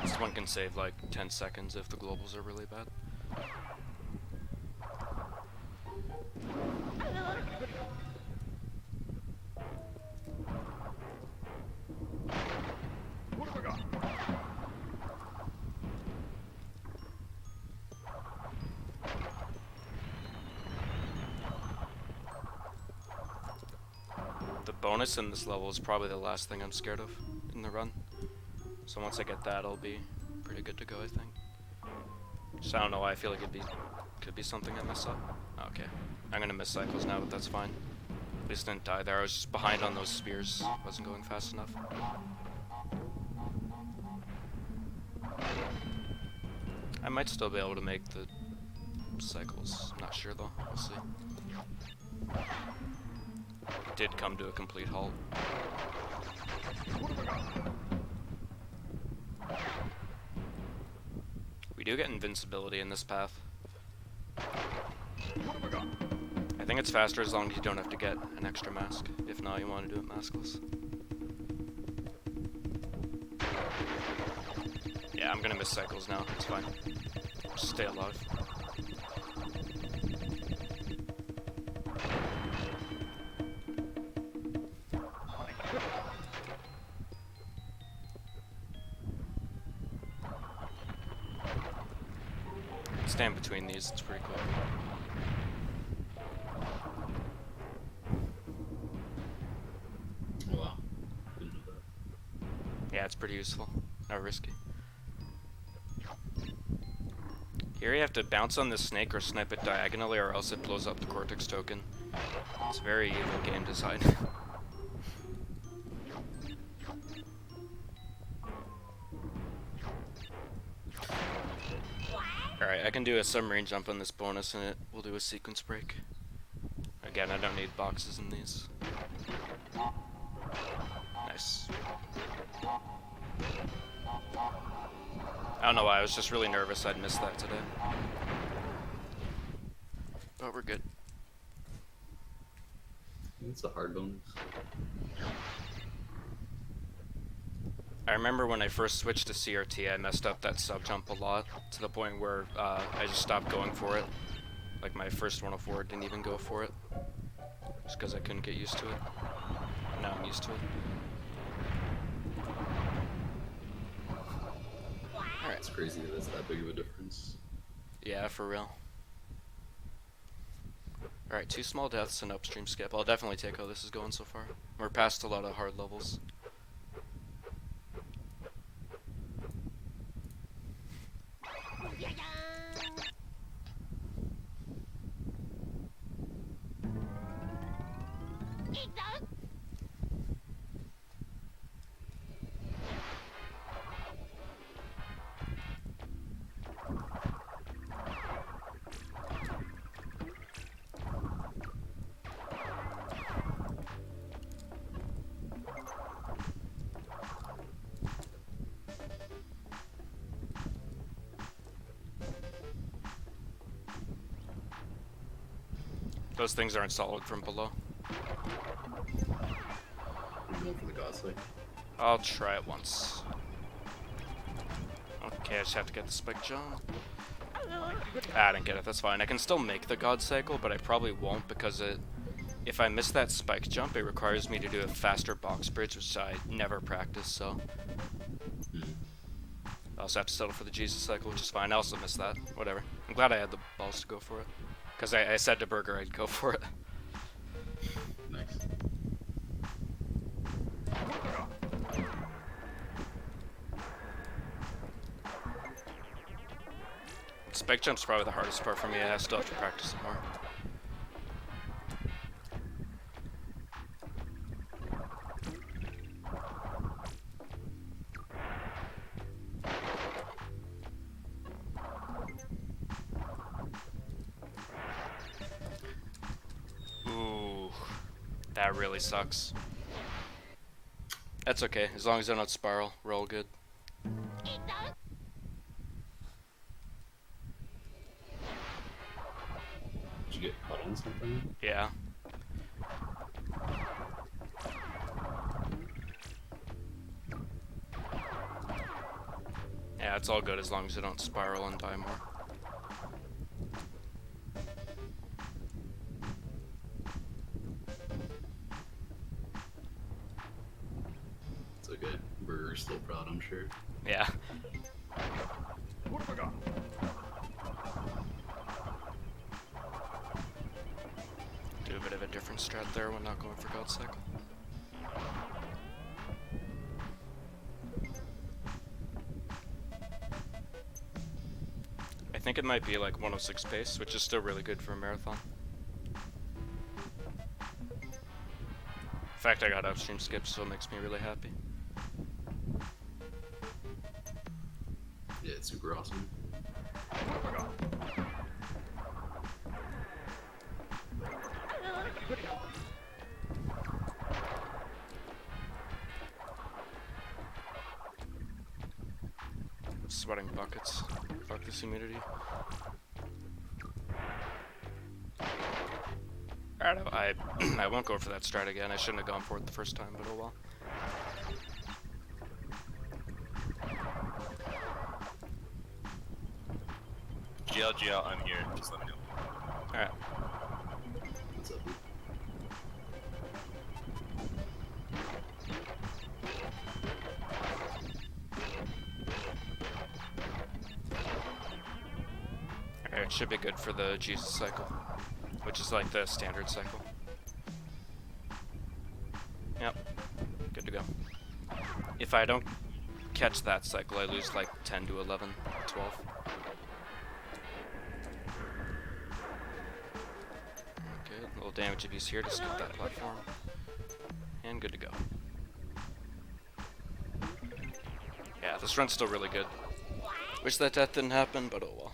This one can save like 10 seconds if the globals are really bad. The bonus in this level is probably the last thing I'm scared of in the run. So once I get that, I'll be pretty good to go, I think. Just I don't know why I feel like could be something I mess up. Okay. I'm gonna miss cycles now, but that's fine. At least I didn't die there. I was just behind on those spears. Wasn't going fast enough. I might still be able to make the cycles. I'm not sure though. We'll see. Did come to a complete halt. We do get invincibility in this path. I think it's faster as long as you don't have to get an extra mask. If not, you want to do it maskless. Yeah, I'm gonna miss cycles now. It's fine. Just stay alive. Stand between these, it's pretty cool. Oh, wow. Didn't know that. Yeah, it's pretty useful. Not risky. Here you have to bounce on the snake or snipe it diagonally or else it blows up the Cortex token. It's very evil game design. Alright, I can do a submarine jump on this bonus and it will do a sequence break. Again, I don't need boxes in these. Nice. I don't know why, I was just really nervous I'd missed that today. But we're good. It's a hard bonus. I remember when I first switched to CRT, I messed up that sub jump a lot, to the point where I just stopped going for it. Like my first 104 didn't even go for it, just because I couldn't get used to it. Now I'm used to it. Alright. It's crazy that it's that big of a difference. Yeah, for real. Alright, 2 small deaths and upstream skip. I'll definitely take how this is going so far. We're past a lot of hard levels. Those things aren't solid from below. I'm going for the God Cycle. I'll try it once. Okay, I just have to get the spike jump. I didn't get it, that's fine. I can still make the God Cycle, but I probably won't because if I miss that spike jump, it requires me to do a faster box bridge, which I never practice, so. I also have to settle for the Jesus Cycle, which is fine. I also missed that. Whatever. I'm glad I had the balls to go for it. Because I said to Burger I'd go for it. Nice. Spike jump's probably the hardest part for me. I still have to practice it more. Ooh, that really sucks. That's okay, as long as I don't spiral, we're all good. Did you get caught on something? Yeah. Yeah, it's all good as long as I don't spiral and die more. It's okay. Burger's still proud, I'm sure. Yeah. What have I got? Do a bit of a different strat there when not going for God Cycle. I think it might be like 106 pace, which is still really good for a marathon. In fact, I got upstream skip, so it makes me really happy. Yeah, it's super awesome. What have I got? Sweating buckets. Fuck this humidity. Alright, I won't go for that strat again. I shouldn't have gone for it the first time, but oh well. GL, I'm here. Just let me know. Alright. What's up? Alright, it should be good for the Jesus cycle, which is like the standard cycle. Yep, good to go. If I don't catch that cycle, I lose like 10 to 11, 12. Good, a little damage if he's here to skip that platform. And good to go. Yeah, this run's still really good. Wish that death didn't happen, but oh well.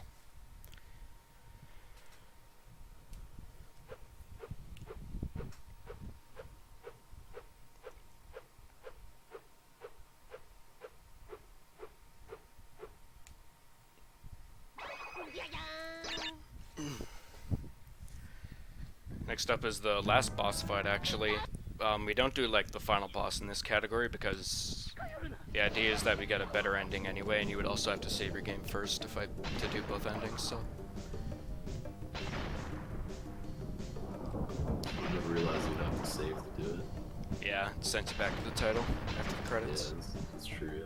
Next Next up is the last boss fight, actually. We don't do like the final boss in this category because the idea is that we get a better ending anyway, and you would also have to save your game first to do both endings, so. I never realized you'd have to save to do it. Yeah, it sent you back to the title after the Yeah, credits. that's true. Yeah.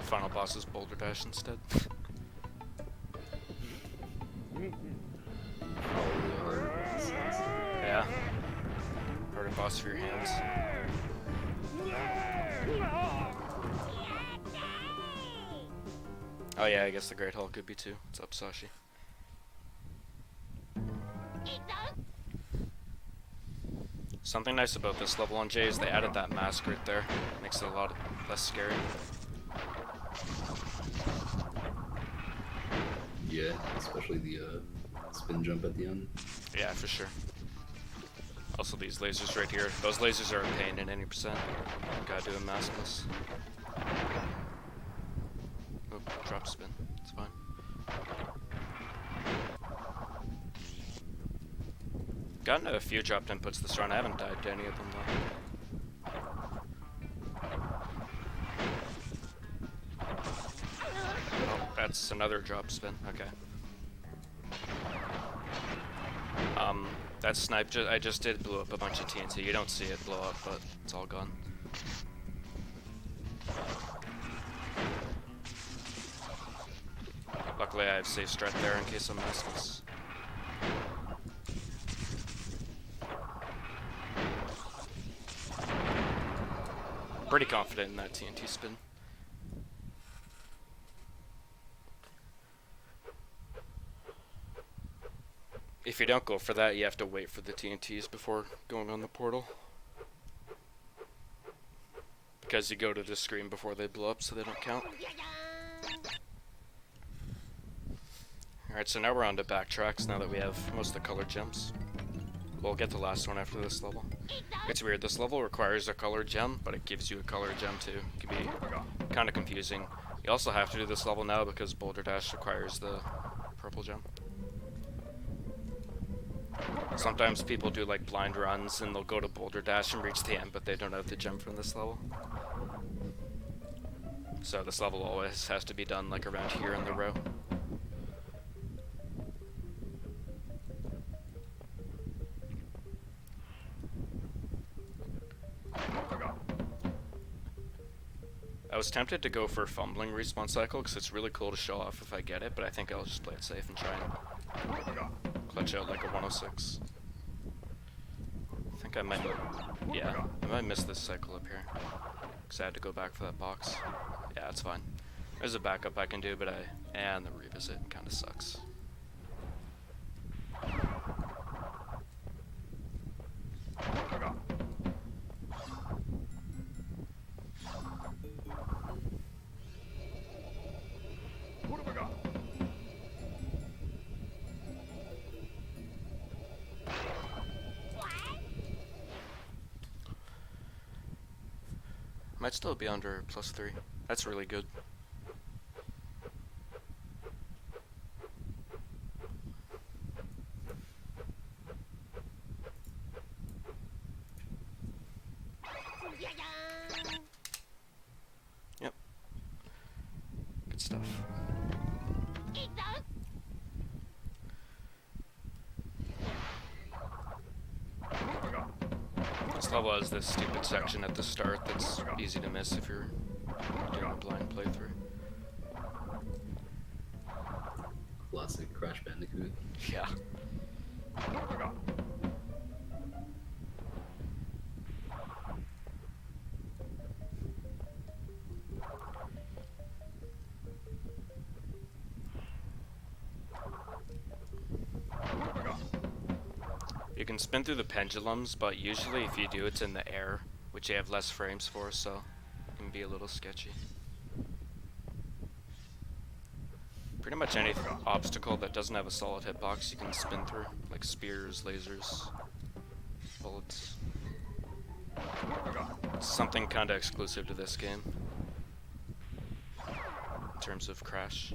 Final boss is Boulder Dash instead. Probably a harder boss. Yeah. Harder boss for your hands. Oh yeah, I guess the Great Hall could be too. What's up, Sashi? Something nice about this level on Jay is they added that mask right there. Makes it a lot less scary. Yeah, especially the spin jump at the end. Yeah, for sure. Also these lasers right here. Those lasers are a pain in any percent. Gotta do them maskless. Oop, drop spin. It's fine. Gotten a few dropped inputs this run. I haven't died to any of them though. Oh, that's another drop spin. Okay. That snipe I just did blew up a bunch of TNT. You don't see it blow up, but it's all gone. Luckily I have safe strat there in case I'm maskless. Pretty confident in that TNT spin. If you don't go for that, you have to wait for the TNTs before going on the portal. Because you go to the screen before they blow up, so they don't count. Alright, so now we're on to backtracks, now that we have most of the color gems. We'll get the last one after this level. It's weird, this level requires a color gem, but it gives you a color gem too. It can be kind of confusing. You also have to do this level now because Boulder Dash requires the purple gem. Sometimes people do like blind runs and they'll go to Boulder Dash and reach the end, but they don't have the gem from this level. So this level always has to be done like around here in the row. I was tempted to go for fumbling respawn cycle because it's really cool to show off if I get it, but I think I'll just play it safe and try and clutch out like a 106. I think I might, yeah, I might miss this cycle up here because I had to go back for that box. Yeah, it's fine. There's a backup I can do, but and the revisit kind of sucks. What have I got? Might still be under +3. That's really good. Yep. Good stuff. This level has this stupid section at the start that's easy to miss if you're doing a blind playthrough. Classic Crash Bandicoot. Yeah. What have I got? You can spin through the pendulums, but usually if you do, it's in the air, which you have less frames for, so it can be a little sketchy. Pretty much any obstacle that doesn't have a solid hitbox you can spin through, like spears, lasers, bullets. It's something kinda exclusive to this game, in terms of crash.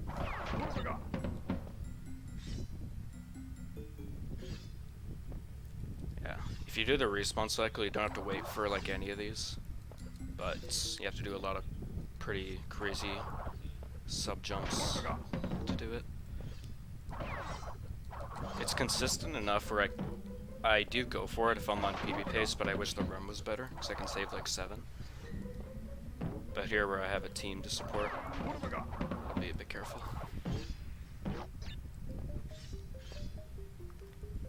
What have we got? Yeah, if you do the respawn cycle, you don't have to wait for like any of these, but you have to do a lot of pretty crazy sub jumps to do it. It's consistent enough where I do go for it if I'm on PB pace, but I wish the run was better because I can save like 7. But here where I have a team to support, What have we got? I'll be a bit careful.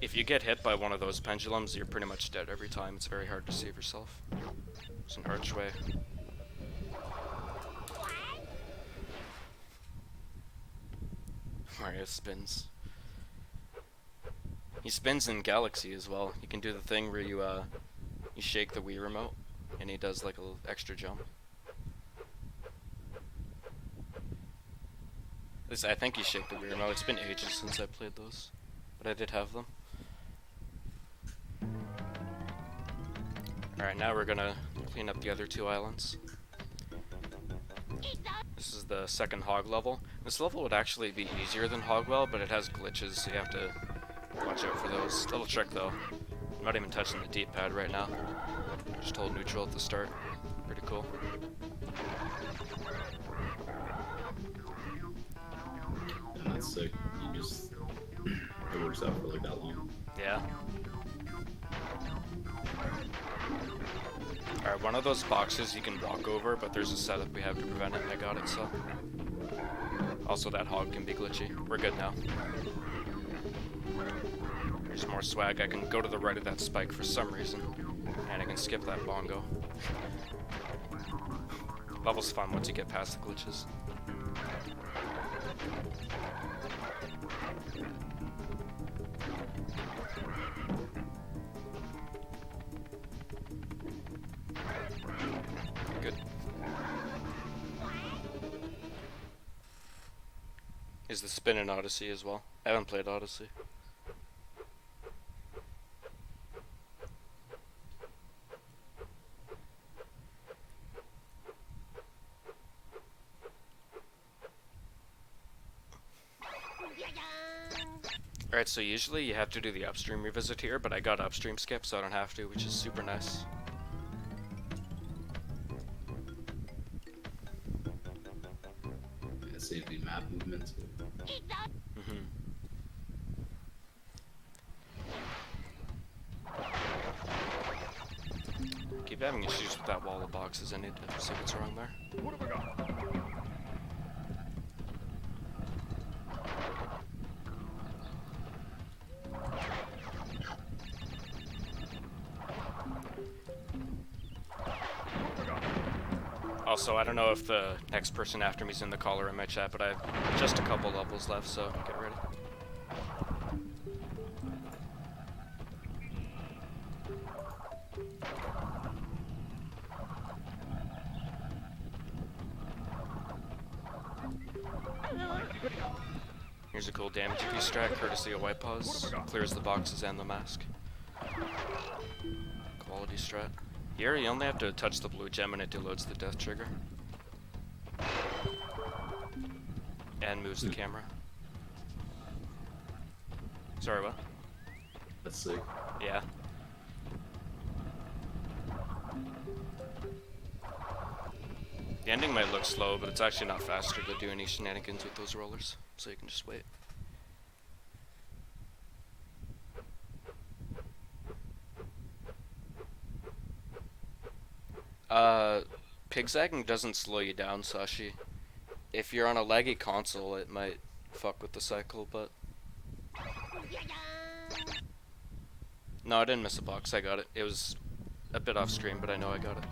If you get hit by one of those pendulums, you're pretty much dead every time. It's very hard to save yourself. There's an archway. Mario spins. He spins in Galaxy as well. You can do the thing where you shake the Wii remote, and he does like a little extra jump. I think you shake the Wii remote. It's been ages since I played those, but I did have them. Alright, now we're gonna clean up the other 2 islands. This is the second Hog level. This level would actually be easier than Hogwell, but it has glitches, so you have to watch out for those. Little trick though. I'm not even touching the D-pad right now. Just hold neutral at the start. Pretty cool. And that's sick. You just it works out for like that long. Yeah. Alright, one of those boxes you can walk over, but there's a setup we have to prevent it, and I got it, so. Also, that hog can be glitchy. We're good now. There's more swag. I can go to the right of that spike for some reason, and I can skip that bongo. Level's fun once you get past the glitches. Good. Is the spin in Odyssey as well? I haven't played Odyssey. Alright, so usually you have to do the upstream revisit here, but I got upstream skip, so I don't have to, which is super nice. It saves the map movement too. Keep having issues with that wall of boxes. I need to see what's wrong there. What have we got? Also, I don't know if the next person after me is in the call or in my chat, but I have just a couple levels left, so get ready. Here's a cool damage AP strat, courtesy of White Paws. Clears the boxes and the mask. Quality strat. Here, you only have to touch the blue gem and it deloads the death trigger. And moves the camera. Sorry, what? That's sick. Yeah. The ending might look slow, but it's actually not faster to do any shenanigans with those rollers, so you can just wait. Pigzagging doesn't slow you down, Sashi. If you're on a laggy console, it might fuck with the cycle, but... No, I didn't miss a box, I got it. It was a bit off stream, but I know I got it.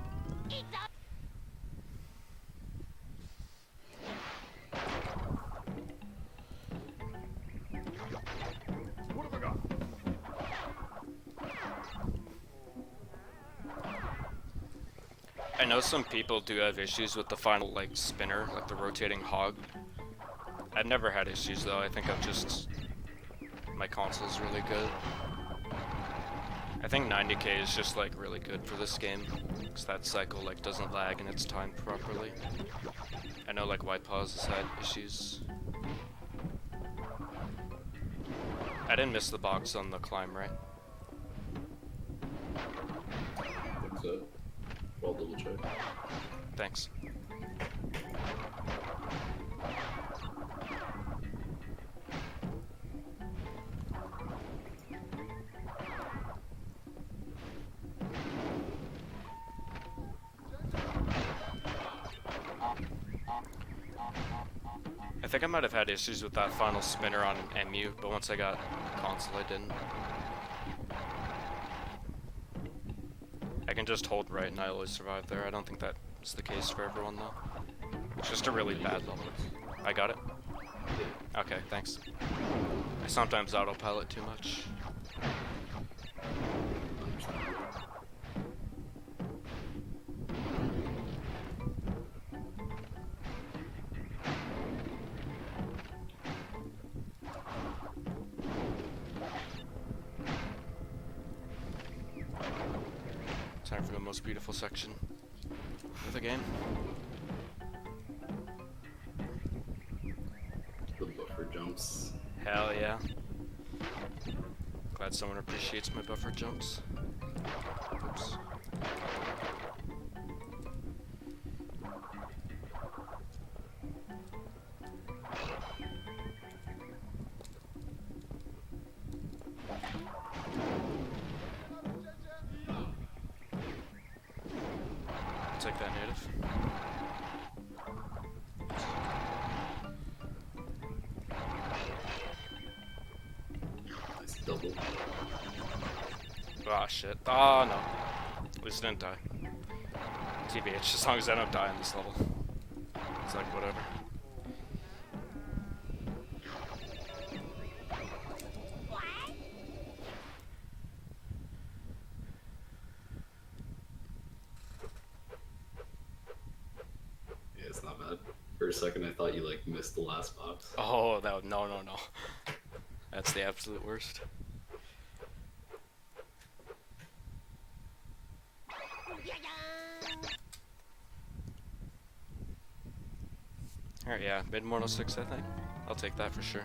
What have we got? I know some people do have issues with the final, like, spinner, like the rotating hog. I've never had issues, though. I think I'm just... my console's really good. I think 90k is just like really good for this game, because that cycle like doesn't lag and it's timed properly. I know like White Paws has had issues. I didn't miss the box on the climb, right? I think so. I'll double check. Thanks. I think I might have had issues with that final spinner on MU, but once I got console I didn't. I can just hold right and I always survive there. I don't think that's the case for everyone though. It's just a really bad level. I got it? Okay, thanks. I sometimes autopilot too much. Time for the most beautiful section of the game. The buffer jumps. Hell yeah. Glad someone appreciates my buffer jumps. Oops. Take that native. Nice double. Ah, shit. Oh, no. At least I didn't die. TBH, as long as I don't die in this level. It's like, whatever. Yeah, it's not bad. For a second, I thought you like missed the last box. Oh, that no. That's the absolute worst. Alright, yeah, mid 106, I think. I'll take that for sure.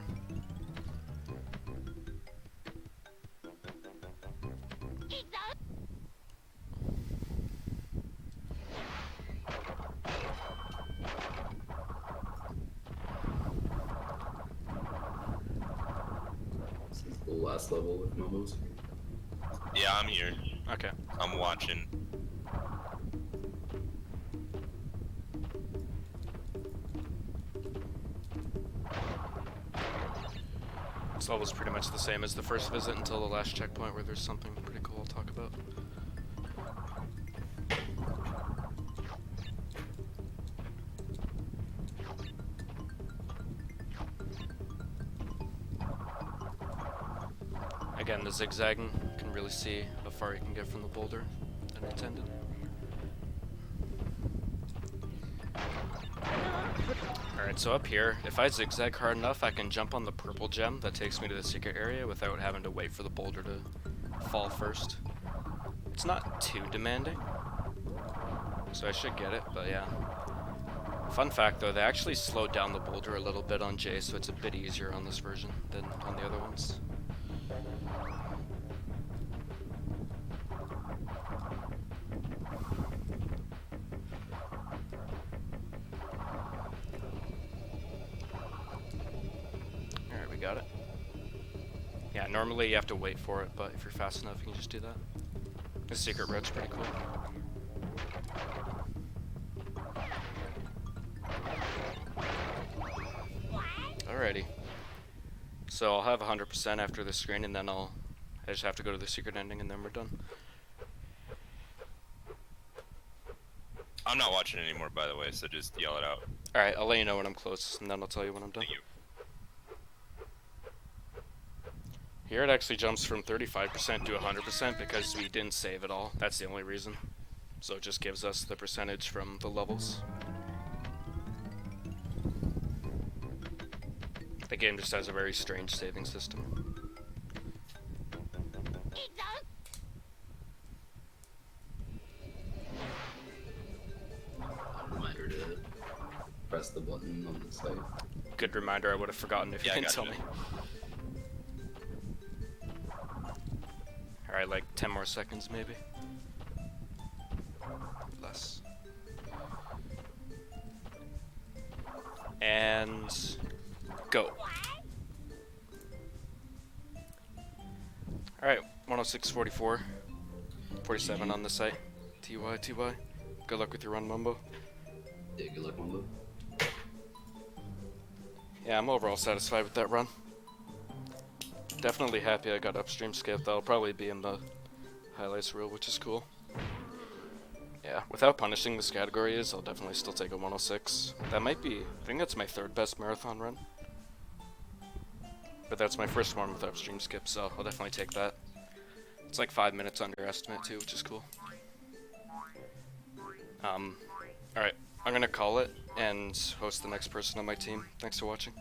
This is the last level with Momos. Yeah, I'm here. Okay. I'm watching. This level's pretty much the same as the first visit until the last checkpoint where there's something pretty cool I'll talk about. Again, the zigzagging, you can really see how far you can get from the boulder than intended. Alright, so up here, if I zigzag hard enough, I can jump on the purple gem that takes me to the secret area without having to wait for the boulder to fall first. It's not too demanding, so I should get it, but yeah. Fun fact though, they actually slowed down the boulder a little bit on J, so it's a bit easier on this version than on the other ones. Alright, we got it. Yeah, normally you have to wait for it, but if you're fast enough, you can just do that. The secret road's pretty cool. Alrighty. So I'll have 100% after this screen, and then I just have to go to the secret ending, and then we're done. I'm not watching anymore, by the way, so just yell it out. Alright, I'll let you know when I'm close, and then I'll tell you when I'm done. Thank you. Here it actually jumps from 35% to 100% because we didn't save it all. That's the only reason. So it just gives us the percentage from the levels. The game just has a very strange saving system. press the button on the site. Good reminder, I would have forgotten if you Yeah, I didn't tell gotcha. me. Alright, like 10 more seconds maybe. Less. And go. Alright, 106.44. 47 on the site. TY. Good luck with your run, Mumbo. Yeah, good luck, Mumbo. Yeah, I'm overall satisfied with that run. Definitely happy I got upstream skip. That'll probably be in the highlights reel, which is cool. Yeah, without punishing this category is, I'll definitely still take a 106. That might be, I think that's my third best marathon run. But that's my first one with upstream skip, so I'll definitely take that. It's like 5 minutes under estimate too, which is cool. Alright, I'm gonna call it and host the next person on my team. Thanks for watching.